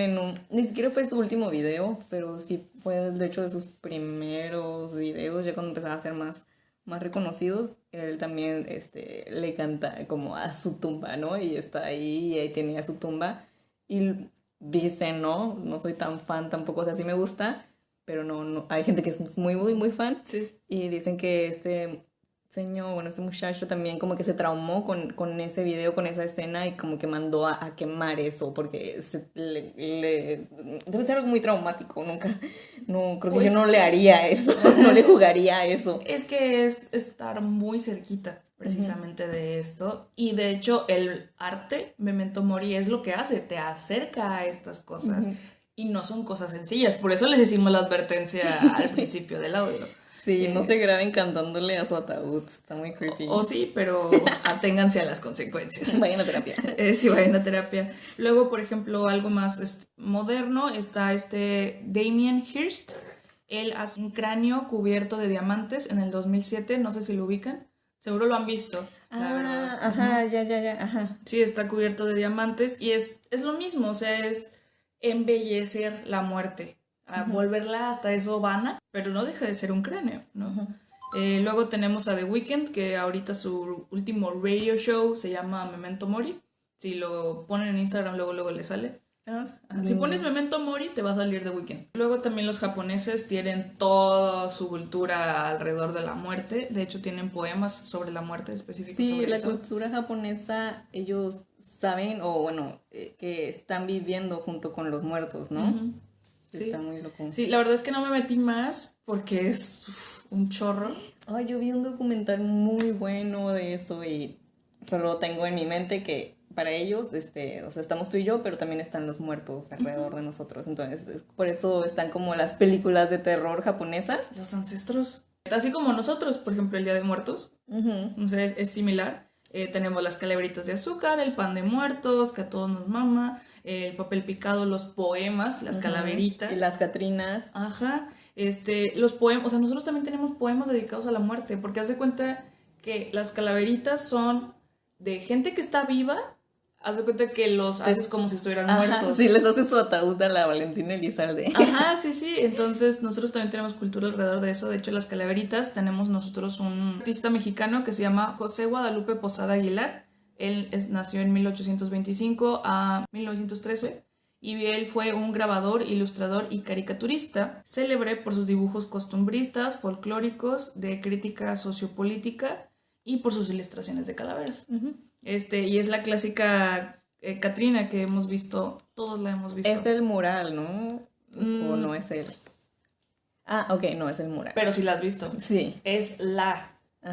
ni siquiera fue su último video, pero sí fue de hecho de sus primeros videos, ya cuando empezaba a ser más reconocidos. Él también le canta como a su tumba, ¿no? Y está ahí, y ahí tenía su tumba. Y dicen, no soy tan fan tampoco, o sea, sí me gusta, pero no, hay gente que es muy, muy, muy fan. Sí. Y dicen que este muchacho también como que se traumó con ese video, con esa escena, y como que mandó a quemar eso, porque debe ser algo muy traumático. Creo que yo no le haría eso, no le jugaría a eso. Es que es estar muy cerquita precisamente de esto, y de hecho el arte Memento Mori es lo que hace, te acerca a estas cosas, y no son cosas sencillas, por eso les decimos la advertencia al principio del audio. Sí, no se graben cantándole a su ataúd, está muy creepy. O sí, pero aténganse a las consecuencias. Vayan a terapia. Sí, vayan a terapia. Luego, por ejemplo, algo más moderno, está Damien Hirst. Él hace un cráneo cubierto de diamantes en el 2007, no sé si lo ubican. Seguro lo han visto, la verdad. Ajá, ya, ajá. Sí, está cubierto de diamantes y es lo mismo, o sea, es embellecer la muerte. A volverla hasta eso vana, pero no deja de ser un cráneo, ¿no? Luego tenemos a The Weeknd, que ahorita su último radio show se llama Memento Mori. Si lo ponen en Instagram, luego le sale. Si pones Memento Mori, te va a salir The Weeknd. Luego también los japoneses tienen toda su cultura alrededor de la muerte. De hecho, tienen poemas sobre la muerte específicos sobre eso. Sí, la cultura japonesa, ellos saben, que están viviendo junto con los muertos, ¿no? Sí. Está muy loco. Sí, la verdad es que no me metí más porque es un chorro. Ay, yo vi un documental muy bueno de eso y solo tengo en mi mente que para ellos, o sea, estamos tú y yo, pero también están los muertos alrededor de nosotros. Entonces, por eso están como las películas de terror japonesas. Los ancestros, así como nosotros, por ejemplo, el Día de Muertos, o sea, es similar. Tenemos las calaveritas de azúcar, el pan de muertos, que a todos nos mama, el papel picado, los poemas, las calaveritas. Y las catrinas. Ajá. Los poemas, o sea, nosotros también tenemos poemas dedicados a la muerte, porque haz de cuenta que las calaveritas son de gente que está viva. Haz de cuenta que los haces como si estuvieran muertos. Sí, les haces su ataúd a la Valentina Elizalde. Ajá, sí. Entonces, nosotros también tenemos cultura alrededor de eso. De hecho, las calaveritas, tenemos nosotros un artista mexicano que se llama José Guadalupe Posada Aguilar. Él nació en 1825 a 1913. Y él fue un grabador, ilustrador y caricaturista, célebre por sus dibujos costumbristas, folclóricos, de crítica sociopolítica y por sus ilustraciones de calaveras. Y es la clásica Catrina que hemos visto, todos la hemos visto. Es el mural, ¿no? ¿O no es él? Ok, no, es el mural. Pero si la has visto. Sí. Es la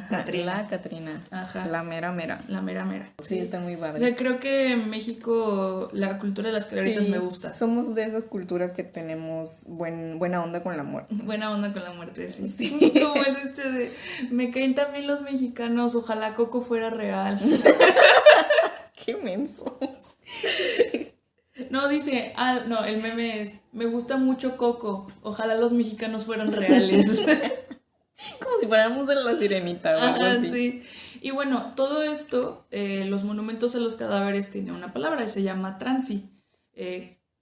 Catrina. La Catrina. Ajá. La mera. La mera. Sí, está muy padre. O sea, creo que en México la cultura de las calaveritas me gusta. Somos de esas culturas que tenemos buena onda con la muerte. Buena onda con la muerte, sí. Como es de, me caen también los mexicanos, ojalá Coco fuera real. Qué menso. No, dice, el meme es, me gusta mucho Coco, ojalá los mexicanos fueran reales. Como si fuéramos de La Sirenita o algo así. Sí. Y bueno, todo esto, los monumentos a los cadáveres tiene una palabra, se llama transi,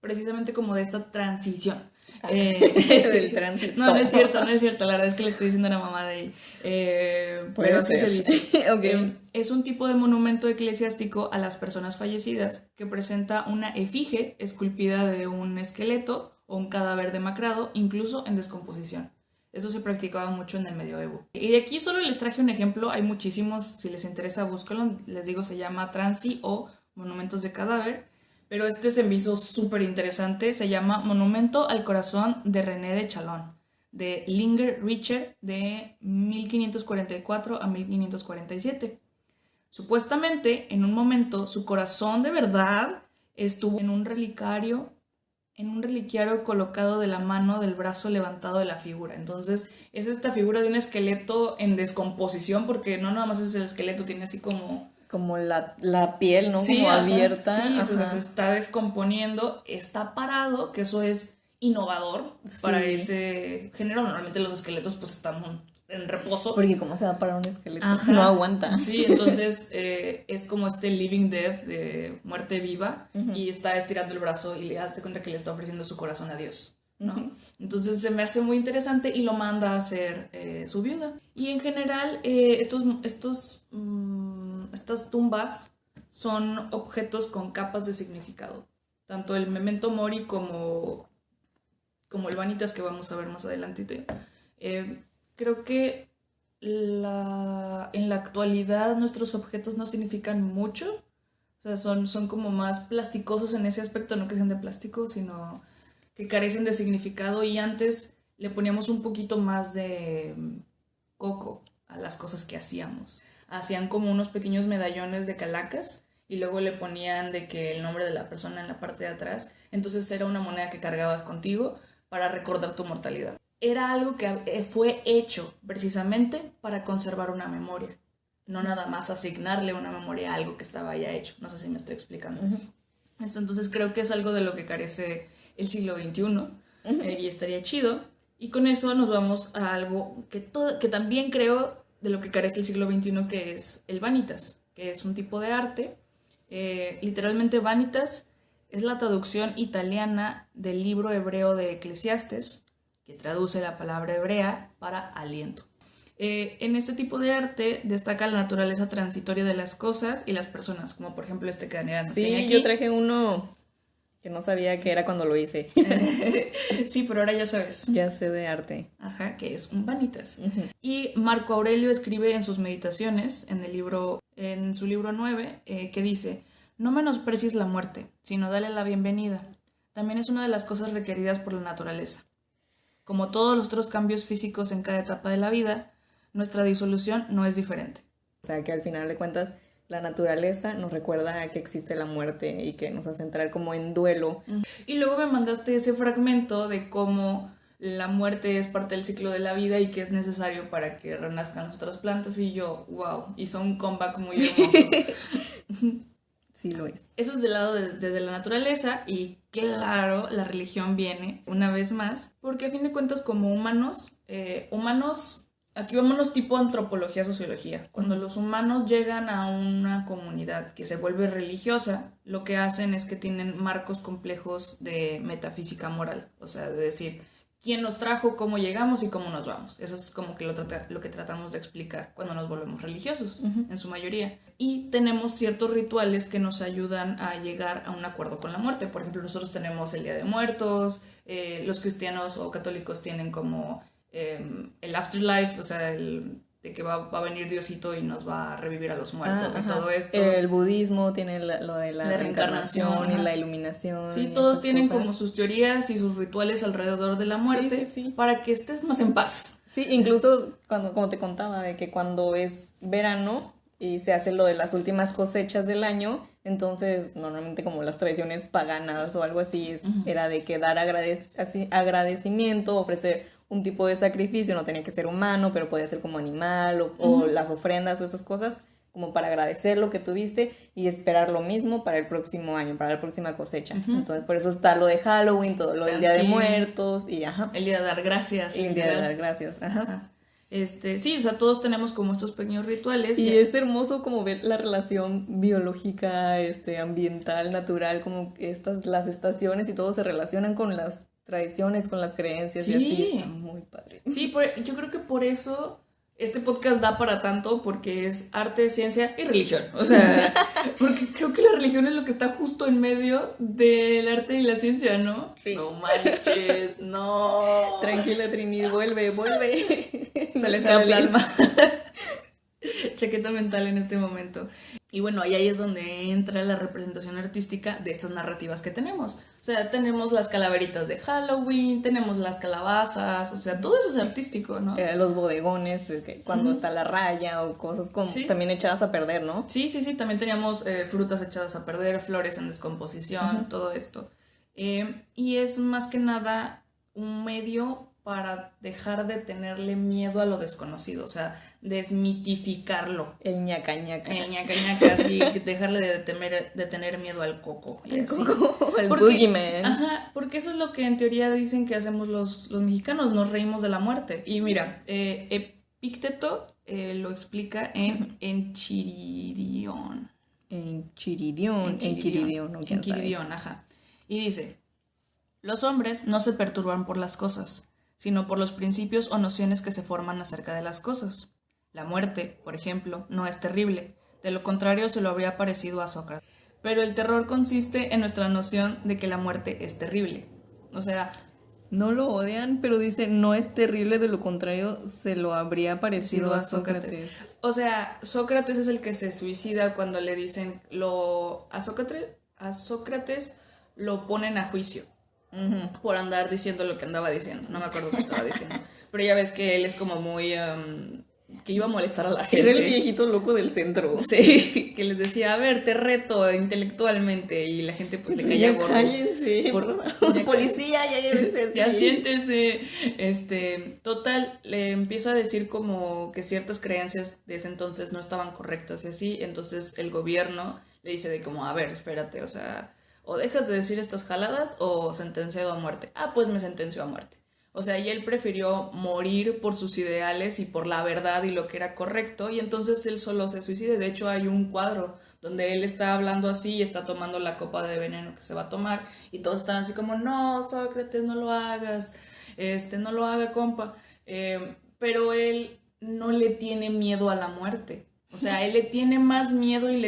precisamente como de esta transición. Del tránsito. No es cierto, la verdad es que le estoy diciendo a la mamá de ahí. Pero así se dice. Okay. Es un tipo de monumento eclesiástico a las personas fallecidas que presenta una efigie esculpida de un esqueleto o un cadáver demacrado, incluso en descomposición. Eso se practicaba mucho en el medioevo. Y de aquí solo les traje un ejemplo, hay muchísimos, si les interesa búscalo, les digo, se llama transi o monumentos de cadáver, pero este se me hizo súper interesante. Se llama Monumento al Corazón de René de Chalon, de Linger Richer, de 1544 a 1547. Supuestamente, en un momento, su corazón de verdad estuvo en un reliquiario colocado de la mano del brazo levantado de la figura. Entonces, es esta figura de un esqueleto en descomposición, porque no nada más es el esqueleto, tiene así como la piel, ¿no? Sí, como ajá, abierta. Sí, o sea, se está descomponiendo, está parado, que eso es innovador para ese género. Normalmente los esqueletos pues están en reposo. Porque ¿cómo se va a parar un esqueleto? Ajá. No aguanta. Sí, entonces es como este living death de muerte viva, y está estirando el brazo y le das cuenta que le está ofreciendo su corazón a Dios, ¿no? Entonces se me hace muy interesante y lo manda a hacer su viuda. Y en general estas tumbas son objetos con capas de significado. Tanto el Memento Mori como el Vanitas, que vamos a ver más adelante. Creo que en la actualidad nuestros objetos no significan mucho. O sea, son como más plasticosos en ese aspecto, no que sean de plástico, sino que carecen de significado, y antes le poníamos un poquito más de coco a las cosas que hacíamos. Hacían como unos pequeños medallones de calacas y luego le ponían de que el nombre de la persona en la parte de atrás. Entonces era una moneda que cargabas contigo para recordar tu mortalidad. Era algo que fue hecho precisamente para conservar una memoria, no nada más asignarle una memoria a algo que estaba ya hecho. No sé si me estoy explicando. Entonces creo que es algo de lo que carece el siglo XXI, y estaría chido. Y con eso nos vamos a algo que también creo de lo que carece el siglo XXI, que es el Vanitas, que es un tipo de arte. Literalmente Vanitas es la traducción italiana del libro hebreo de Eclesiastes, que traduce la palabra hebrea para aliento. En este tipo de arte destaca la naturaleza transitoria de las cosas y las personas, como por ejemplo este que Daniela nos tiene aquí. Yo traje uno que no sabía que era cuando lo hice. Sí, pero ahora ya sabes. Ya sé de arte. Ajá, que es un Vanitas. Y Marco Aurelio escribe en sus meditaciones, en su libro 9, que dice: no menosprecies la muerte, sino dale la bienvenida. También es una de las cosas requeridas por la naturaleza. Como todos los otros cambios físicos en cada etapa de la vida, nuestra disolución no es diferente. O sea, que al final de cuentas la naturaleza nos recuerda que existe la muerte y que nos hace entrar como en duelo. Y luego me mandaste ese fragmento de cómo la muerte es parte del ciclo de la vida y que es necesario para que renazcan las otras plantas, y yo, wow, hizo un comeback muy hermoso. Sí lo es. Eso es del lado desde la naturaleza, y claro, la religión viene una vez más, porque a fin de cuentas como humanos, aquí vámonos tipo antropología, sociología. Cuando los humanos llegan a una comunidad que se vuelve religiosa, lo que hacen es que tienen marcos complejos de metafísica moral, o sea, de decir quién nos trajo, cómo llegamos y cómo nos vamos. Eso es como que lo que tratamos de explicar cuando nos volvemos religiosos, en su mayoría. Y tenemos ciertos rituales que nos ayudan a llegar a un acuerdo con la muerte. Por ejemplo, nosotros tenemos el Día de Muertos, los cristianos o católicos tienen como el afterlife, o sea, de que va a venir Diosito y nos va a revivir a los muertos, y todo esto. El budismo tiene lo de la reencarnación y la iluminación. Sí, todos tienen como sus teorías y sus rituales alrededor de la muerte, sí. para que estés más en paz. Sí, incluso como te contaba, de que cuando es verano y se hace lo de las últimas cosechas del año, entonces normalmente como las tradiciones paganas o algo así, era de que dar agradecimiento, ofrecer un tipo de sacrificio, no tenía que ser humano, pero podía ser como animal o las ofrendas o esas cosas, como para agradecer lo que tuviste y esperar lo mismo para el próximo año, para la próxima cosecha. Entonces por eso está lo de Halloween, todo lo del Día de Muertos y el Día de dar gracias. Y el Día de dar gracias, Sí, o sea, todos tenemos como estos pequeños rituales. Y es hermoso como ver la relación biológica, ambiental, natural, como las estaciones y todo se relacionan con las tradiciones, con las creencias, y así está muy padre. Sí, yo creo que por eso este podcast da para tanto, porque es arte, ciencia y religión. O sea, porque creo que la religión es lo que está justo en medio del arte y la ciencia, ¿no? Sí. No manches, no. Tranquila, Trini, vuelve. Se le sale el alma. chaqueta mental en este momento. Y bueno, ahí es donde entra la representación artística de estas narrativas que tenemos. O sea, tenemos las calaveritas de Halloween, tenemos las calabazas, o sea, todo eso es artístico, ¿no? Los bodegones, cuando está la raya o cosas como también echadas a perder, ¿no? Sí, también teníamos frutas echadas a perder, flores en descomposición, todo esto. Y es más que nada un medio para dejar de tenerle miedo a lo desconocido, o sea, desmitificarlo. El ñaca ñaca. El ñaca ñaca, sí, dejarle de tener miedo al coco. Y el así. coco, el boogeyman. Ajá, porque eso es lo que en teoría dicen que hacemos los mexicanos, nos reímos de la muerte. Y mira, Epicteto lo explica en Enchiridión. Enquiridión, ajá. Y dice, los hombres no se perturban por las cosas, sino por los principios o nociones que se forman acerca de las cosas. La muerte, por ejemplo, no es terrible, de lo contrario se lo habría parecido a Sócrates. Pero el terror consiste en nuestra noción de que la muerte es terrible. O sea, no lo odian, pero dice, no es terrible, de lo contrario se lo habría parecido a Sócrates. O sea, Sócrates es el que se suicida cuando le dicen, a Sócrates lo ponen a juicio. Por andar diciendo lo que andaba diciendo. No me acuerdo qué estaba diciendo. Pero ya ves que él es como muy... que iba a molestar a la gente. Era el viejito loco del centro. Sí, que les decía, a ver, te reto intelectualmente. Y la gente pues le caía gordo. Cállense, policía, ya llévense. Ya siéntese. Total, le empieza a decir como que ciertas creencias de ese entonces no estaban correctas y así. Entonces el gobierno le dice de como, a ver, espérate, o sea... o dejas de decir estas jaladas o sentenciado a muerte. Ah, pues me sentenció a muerte. O sea, y él prefirió morir por sus ideales y por la verdad y lo que era correcto, y entonces él solo se suicida. De hecho, hay un cuadro donde él está hablando así y está tomando la copa de veneno que se va a tomar, y todos están así como, no, Sócrates, no lo hagas, no lo haga, compa. Pero él no le tiene miedo a la muerte. O sea, él le tiene más miedo y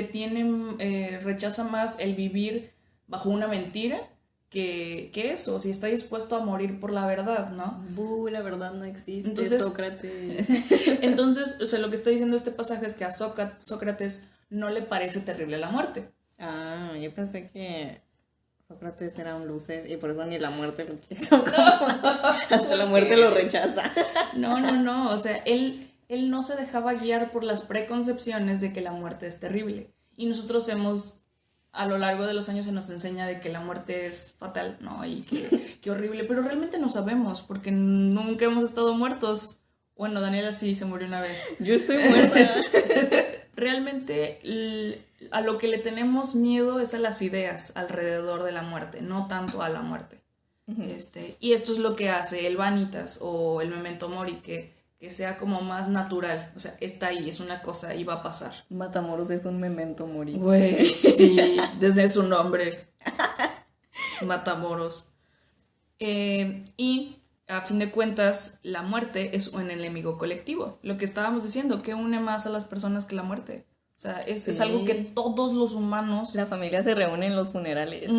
rechaza más el vivir bajo una mentira que eso, si está dispuesto a morir por la verdad, ¿no? La verdad no existe, entonces, Sócrates. Entonces, o sea, lo que está diciendo este pasaje es que a Sócrates no le parece terrible la muerte. Ah, yo pensé que Sócrates era un loser y por eso ni la muerte lo quiso. Hasta la muerte lo rechaza. No, o sea, él no se dejaba guiar por las preconcepciones de que la muerte es terrible. Y nosotros a lo largo de los años se nos enseña de que la muerte es fatal, ¿no? Y que horrible, pero realmente no sabemos, porque nunca hemos estado muertos. Bueno, Daniela sí se murió una vez. Yo estoy muerta. Realmente a lo que le tenemos miedo es a las ideas alrededor de la muerte, no tanto a la muerte. Y esto es lo que hace el Vanitas o el Memento Mori, que sea como más natural, o sea, está ahí, es una cosa y va a pasar. Matamoros es un memento mori. Güey, sí, desde su nombre. Matamoros. Y a fin de cuentas, la muerte es un enemigo colectivo. Lo que estábamos diciendo, que une más a las personas que la muerte. O sea, es algo que todos los humanos... La familia se reúne en los funerales.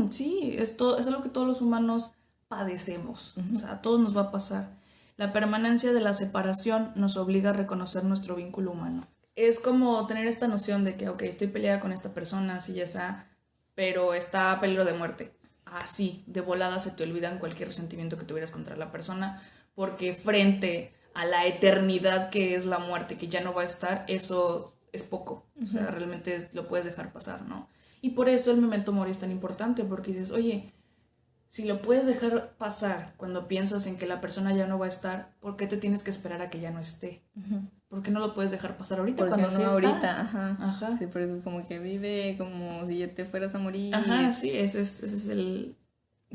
Sí, es algo que todos los humanos padecemos. O sea, a todos nos va a pasar. La permanencia de la separación nos obliga a reconocer nuestro vínculo humano. Es como tener esta noción de que, ok, estoy peleada con esta persona, así ya está, pero está a peligro de muerte. Así, de volada se te olvidan cualquier resentimiento que tuvieras contra la persona, porque frente a la eternidad que es la muerte, que ya no va a estar, eso es poco. O sea, realmente lo puedes dejar pasar, ¿no? Y por eso el memento mori es tan importante, porque dices, oye, si lo puedes dejar pasar cuando piensas en que la persona ya no va a estar, ¿por qué te tienes que esperar a que ya no esté? ¿Por qué no lo puedes dejar pasar ahorita? Porque cuando no sí ahorita, está? Ajá. Sí, por eso es como que vive como si ya te fueras a morir. Ajá, sí, ese es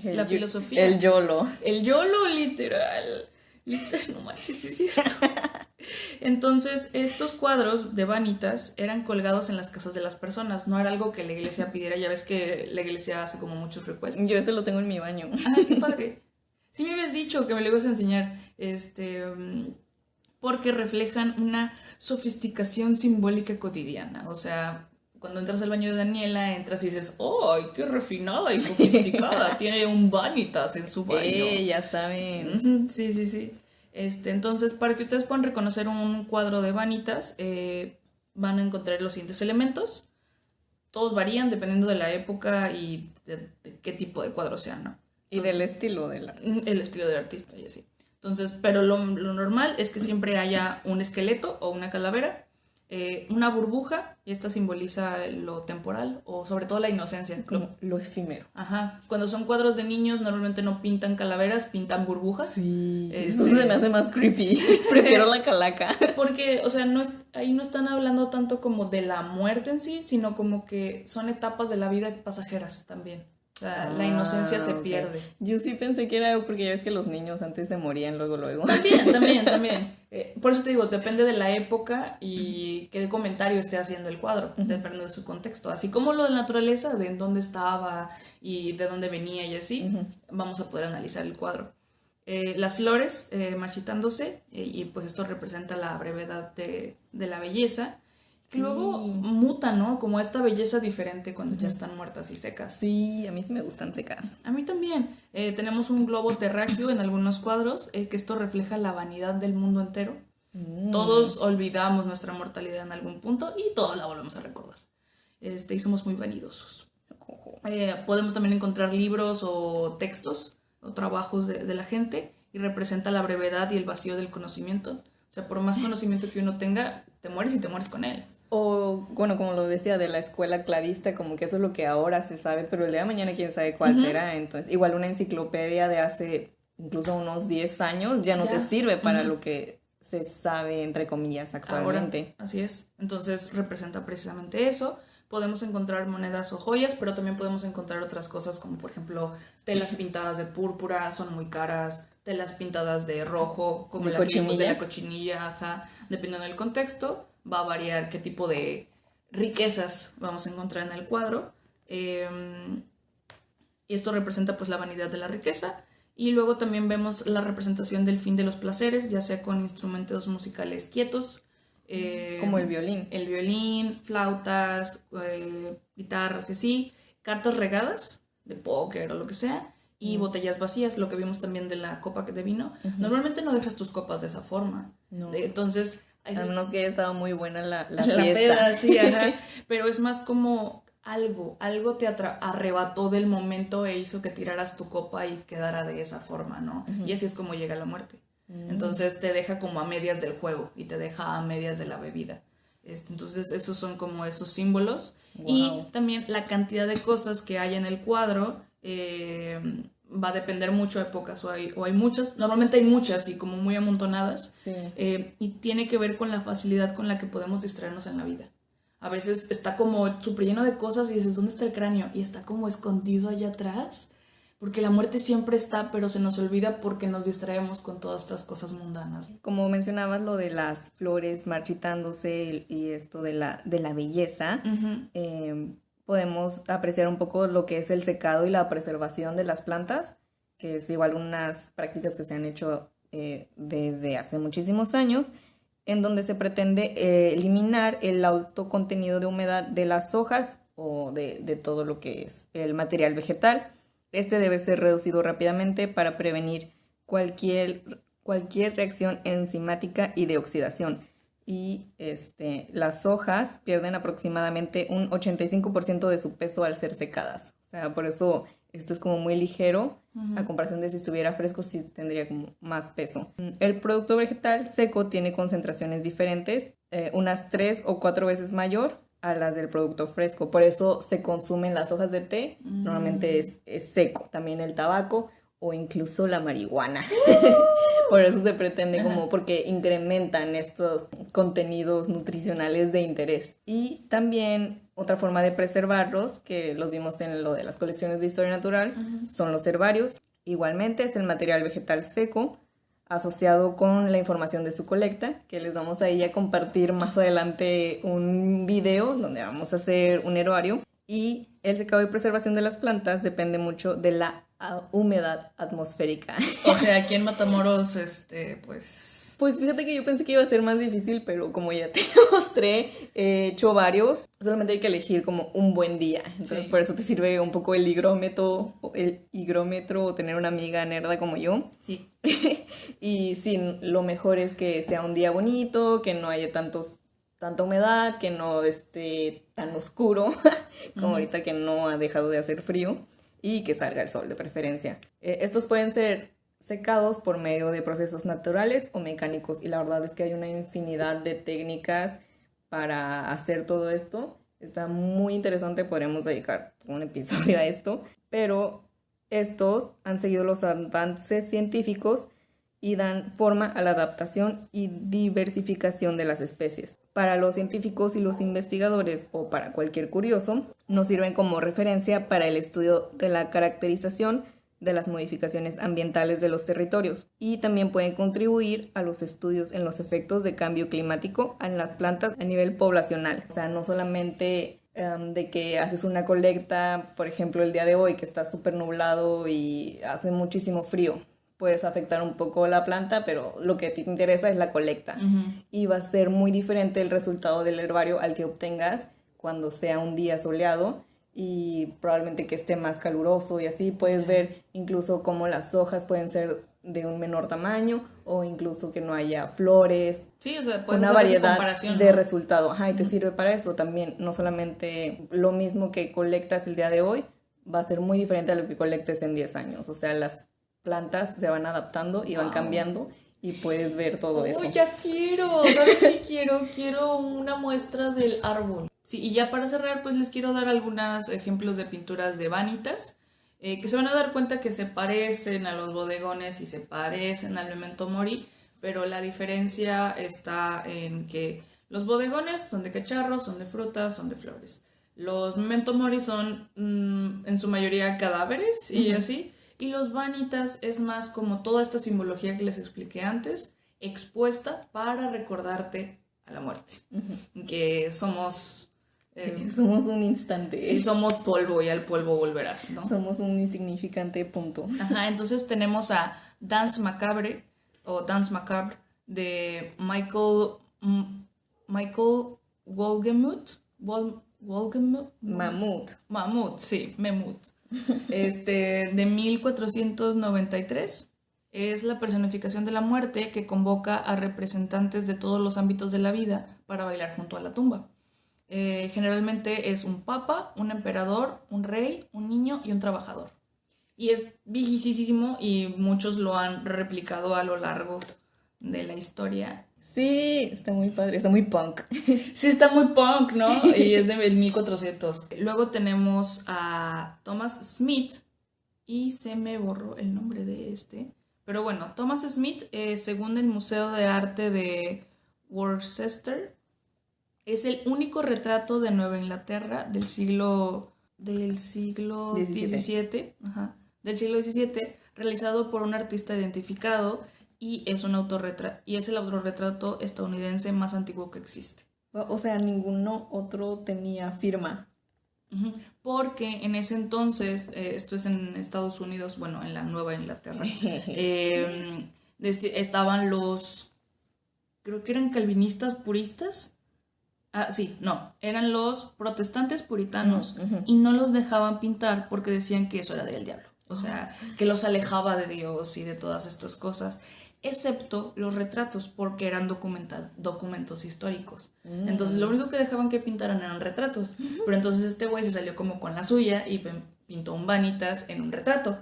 la filosofía. El YOLO. El YOLO, literal. No manches, sí es cierto. Entonces, estos cuadros de Vanitas eran colgados en las casas de las personas. No era algo que la iglesia pidiera. Ya ves que la iglesia hace como muchos requests. Yo lo tengo en mi baño. Ay, qué padre. Sí me habías dicho que me lo ibas a enseñar. Porque reflejan una sofisticación simbólica cotidiana. O sea, cuando entras al baño de Daniela, entras y dices, ¡ay, qué refinada y sofisticada! Tiene un Vanitas en su baño. Ya saben. Sí. Entonces, para que ustedes puedan reconocer un cuadro de Vanitas, van a encontrar los siguientes elementos. Todos varían dependiendo de la época y de qué tipo de cuadro sean, ¿no? Entonces, y del estilo del artista. El estilo del artista, y así. Entonces, pero lo normal es que siempre haya un esqueleto o una calavera, una burbuja, y esta simboliza lo temporal o sobre todo la inocencia. Como lo efímero. Ajá. Cuando son cuadros de niños normalmente no pintan calaveras, pintan burbujas. Sí. Eso se me hace más creepy. Prefiero la calaca. Porque, o sea, ahí no están hablando tanto como de la muerte en sí, sino como que son etapas de la vida pasajeras también. O sea, la inocencia se pierde. Yo sí pensé que era porque ya ves que los niños antes se morían luego. También. Por eso te digo, depende de la época y qué comentario esté haciendo el cuadro, dependiendo de su contexto. Así como lo de la naturaleza, de en dónde estaba y de dónde venía y así, vamos a poder analizar el cuadro. Las flores marchitándose, y pues esto representa la brevedad de la belleza. Que luego mutan, ¿no? Como esta belleza diferente cuando ya están muertas y secas. Sí, a mí sí me gustan secas. A mí también. Tenemos un globo terráqueo en algunos cuadros, que esto refleja la vanidad del mundo entero. Todos olvidamos nuestra mortalidad en algún punto y todos la volvemos a recordar. Y somos muy vanidosos. Podemos también encontrar libros o textos o trabajos de la gente, y representa la brevedad y el vacío del conocimiento. O sea, por más conocimiento que uno tenga, te mueres y te mueres con él. O, bueno, como lo decía, de la escuela cladista, como que eso es lo que ahora se sabe, pero el día de mañana quién sabe cuál será. Entonces, igual una enciclopedia de hace incluso unos 10 años ya no te sirve para lo que se sabe, entre comillas, actualmente. Ahora, así es. Entonces, representa precisamente eso. Podemos encontrar monedas o joyas, pero también podemos encontrar otras cosas como, por ejemplo, telas pintadas de púrpura, son muy caras. Telas pintadas de rojo, como de la cochinilla, ajá. Dependiendo del contexto, va a variar qué tipo de riquezas vamos a encontrar en el cuadro. Y esto representa pues la vanidad de la riqueza. Y luego también vemos la representación del fin de los placeres, ya sea con instrumentos musicales quietos. Como el violín. El violín, flautas, guitarras y así. Cartas regadas de póker o lo que sea. Y botellas vacías, lo que vimos también de la copa de vino. Normalmente no dejas tus copas de esa forma. No. Entonces... A menos que haya estado muy buena la fiesta. Peda, sí, ajá. Pero es más como algo te arrebató del momento e hizo que tiraras tu copa y quedara de esa forma, ¿no? Y así es como llega la muerte. Entonces te deja como a medias del juego y te deja a medias de la bebida. Entonces esos son como esos símbolos. Wow. Y también la cantidad de cosas que hay en el cuadro va a depender mucho de épocas o hay muchas, normalmente hay muchas y como muy amontonadas. Sí. Y tiene que ver con la facilidad con la que podemos distraernos en la vida. A veces está como súper lleno de cosas y dices, ¿dónde está el cráneo? Y está como escondido allá atrás. Porque la muerte siempre está, pero se nos olvida porque nos distraemos con todas estas cosas mundanas. Como mencionabas lo de las flores marchitándose y esto de la belleza, podemos apreciar un poco lo que es el secado y la preservación de las plantas, que es igual unas prácticas que se han hecho desde hace muchísimos años, en donde se pretende eliminar el alto contenido de humedad de las hojas o de todo lo que es el material vegetal. Este debe ser reducido rápidamente para prevenir cualquier reacción enzimática y de oxidación. Y las hojas pierden aproximadamente un 85% de su peso al ser secadas. O sea, por eso esto es como muy ligero, a comparación de si estuviera fresco, sí tendría como más peso. El producto vegetal seco tiene concentraciones diferentes, unas 3 o 4 veces mayor a las del producto fresco. Por eso se consumen las hojas de té, normalmente es seco. También el tabaco o incluso la marihuana. Por eso se pretende como porque incrementan estos contenidos nutricionales de interés. Y también otra forma de preservarlos, que los vimos en lo de las colecciones de historia natural, son los herbarios. Igualmente es el material vegetal seco asociado con la información de su colecta, que les vamos a ir a compartir más adelante un video donde vamos a hacer un herbario. Y el secado y preservación de las plantas depende mucho de la humedad atmosférica. O sea, aquí en Matamoros, pues Pues fíjate que yo pensé que iba a ser más difícil, pero como ya te mostré, he hecho varios. Solamente hay que elegir como un buen día. Entonces Sí. por eso te sirve un poco el higrómetro o tener una amiga nerda como yo. Sí. Y sí, lo mejor es que sea un día bonito, que no haya tanta humedad, que no esté tan oscuro como ahorita que no ha dejado de hacer frío y que salga el sol de preferencia. Estos pueden ser secados por medio de procesos naturales o mecánicos y la verdad es que hay una infinidad de técnicas para hacer todo esto. Está muy interesante, podríamos dedicar un episodio a esto, pero estos han seguido los avances científicos y dan forma a la adaptación y diversificación de las especies. Para los científicos y los investigadores, o para cualquier curioso, nos sirven como referencia para el estudio de la caracterización de las modificaciones ambientales de los territorios y también pueden contribuir a los estudios en los efectos de cambio climático en las plantas a nivel poblacional. O sea, no solamente de que haces una colecta, por ejemplo, el día de hoy que está súper nublado y hace muchísimo frío. Puedes afectar un poco la planta, pero lo que a ti te interesa es la colecta. Y va a ser muy diferente el resultado del herbario al que obtengas cuando sea un día soleado y probablemente que esté más caluroso y así puedes ver incluso cómo las hojas pueden ser de un menor tamaño o incluso que no haya flores. Sí, o sea, puedes Una hacer esa variedad comparación, de ¿no? resultado. Ajá, y te sirve para eso también. No solamente lo mismo que colectas el día de hoy, va a ser muy diferente a lo que colectes en 10 años. O sea, las plantas se van adaptando y van Wow. cambiando y puedes ver todo eso. Ya quiero! ¿Sabes qué quiero? Quiero una muestra del árbol. Sí, y ya para cerrar, pues les quiero dar algunos ejemplos de pinturas de vanitas que se van a dar cuenta que se parecen a los bodegones y se parecen al Memento Mori, pero la diferencia está en que los bodegones son de cacharros, son de frutas, son de flores. Los Memento Mori son en su mayoría cadáveres y así. Y los vanitas es más como toda esta simbología que les expliqué antes, expuesta para recordarte a la muerte. Que somos... somos un instante. Sí, somos polvo y al polvo volverás, ¿no? Somos un insignificante punto. Ajá, entonces tenemos a Dance Macabre o Dance Macabre de Michael Wolgemuth. Mamut, sí, Memut. De 1493. Es la personificación de la muerte que convoca a representantes de todos los ámbitos de la vida para bailar junto a la tumba. Generalmente es un papa, un emperador, un rey, un niño y un trabajador. Y es viejísimo y muchos lo han replicado a lo largo de la historia. Sí, está muy padre, está muy punk. Sí, está muy punk, ¿no? Y es de 1400. Luego tenemos a Thomas Smith y se me borró el nombre de este. Pero bueno, Thomas Smith, según el Museo de Arte de Worcester, es el único retrato de Nueva Inglaterra del siglo XVII, del siglo XVII, realizado por un artista identificado y es el autorretrato estadounidense más antiguo que existe. O sea, ninguno otro tenía firma. Porque en ese entonces, esto es en Estados Unidos, bueno, en la Nueva Inglaterra, estaban creo que eran calvinistas puristas. Eran los protestantes puritanos y no los dejaban pintar porque decían que eso era del diablo, o sea, que los alejaba de Dios y de todas estas cosas, excepto los retratos porque eran documentos históricos. Entonces lo único que dejaban que pintaran eran retratos, pero entonces este güey se salió como con la suya y pintó un Vanitas en un retrato.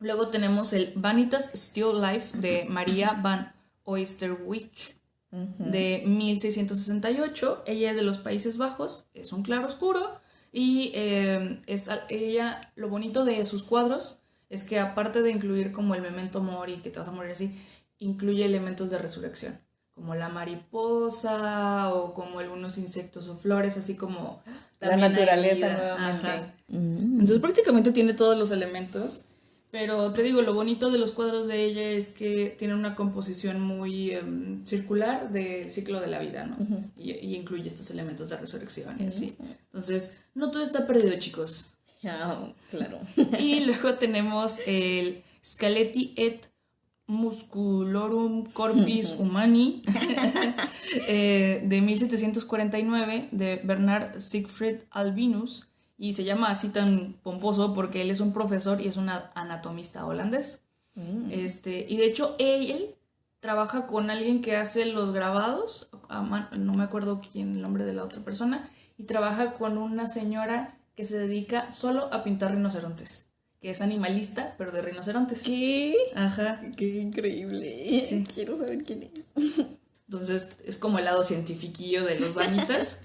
Luego tenemos el Vanitas Still Life de Maria van Oosterwijk de 1668. Ella es de los Países Bajos, es un claroscuro y ella, lo bonito de sus cuadros es que aparte de incluir como el Memento Mori, que te vas a morir así, incluye elementos de resurrección, como la mariposa o como algunos insectos o flores, así como la naturaleza nuevamente. Entonces prácticamente tiene todos los elementos. Pero te digo, lo bonito de los cuadros de ella es que tienen una composición muy circular del ciclo de la vida, ¿no? Y incluye estos elementos de resurrección y así. Entonces, no todo está perdido, chicos. Claro. Y luego tenemos el Scaletti et Musculorum Corpus Humani de 1749 de Bernard Siegfried Albinus, y se llama así tan pomposo porque él es un profesor y es un anatomista holandés. Y de hecho él trabaja con alguien que hace los grabados, no me acuerdo quién el nombre de la otra persona, y trabaja con una señora que se dedica solo a pintar rinocerontes, que es animalista, pero de rinocerontes. ¿Qué? Ajá. Qué increíble. Sí. Quiero saber quién es. Entonces es como el lado cientifiquillo de los bañitas.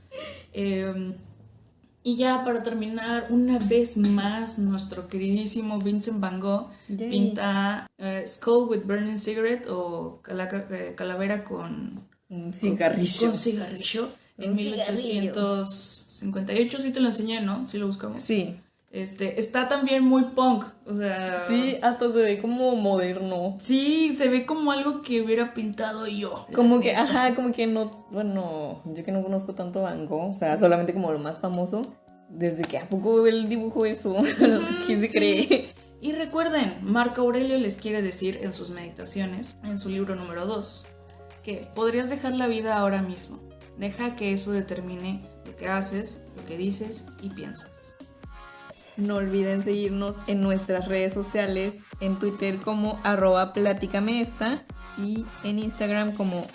Y ya para terminar, una vez más, nuestro queridísimo Vincent Van Gogh pinta Skull with Burning Cigarette, o calavera con cigarrillo. Con cigarrillo. En 1858, sí te lo enseñé, ¿no? Sí lo buscamos. Sí. Está también muy punk, o sea... Sí, hasta se ve como moderno. Sí, se ve como algo que hubiera pintado yo. Como que, como que no... Bueno, yo que no conozco tanto Van Gogh, o sea, solamente como lo más famoso. Desde que a poco él dibujó eso, ¿quién se cree? Y recuerden, Marco Aurelio les quiere decir en sus meditaciones, en su libro número 2, que podrías dejar la vida ahora mismo. Deja que eso determine lo que haces, lo que dices y piensas. No olviden seguirnos en nuestras redes sociales, en Twitter como @platicameesta y en Instagram como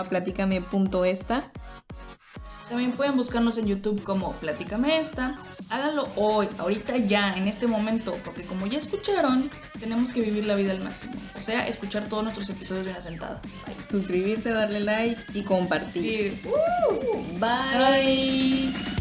@platicame.esta. También pueden buscarnos en YouTube como Platícame Esta. Háganlo hoy, ahorita ya, en este momento, porque como ya escucharon, tenemos que vivir la vida al máximo. O sea, escuchar todos nuestros episodios de una sentada. Suscribirse, darle like y compartir. Bye. Bye.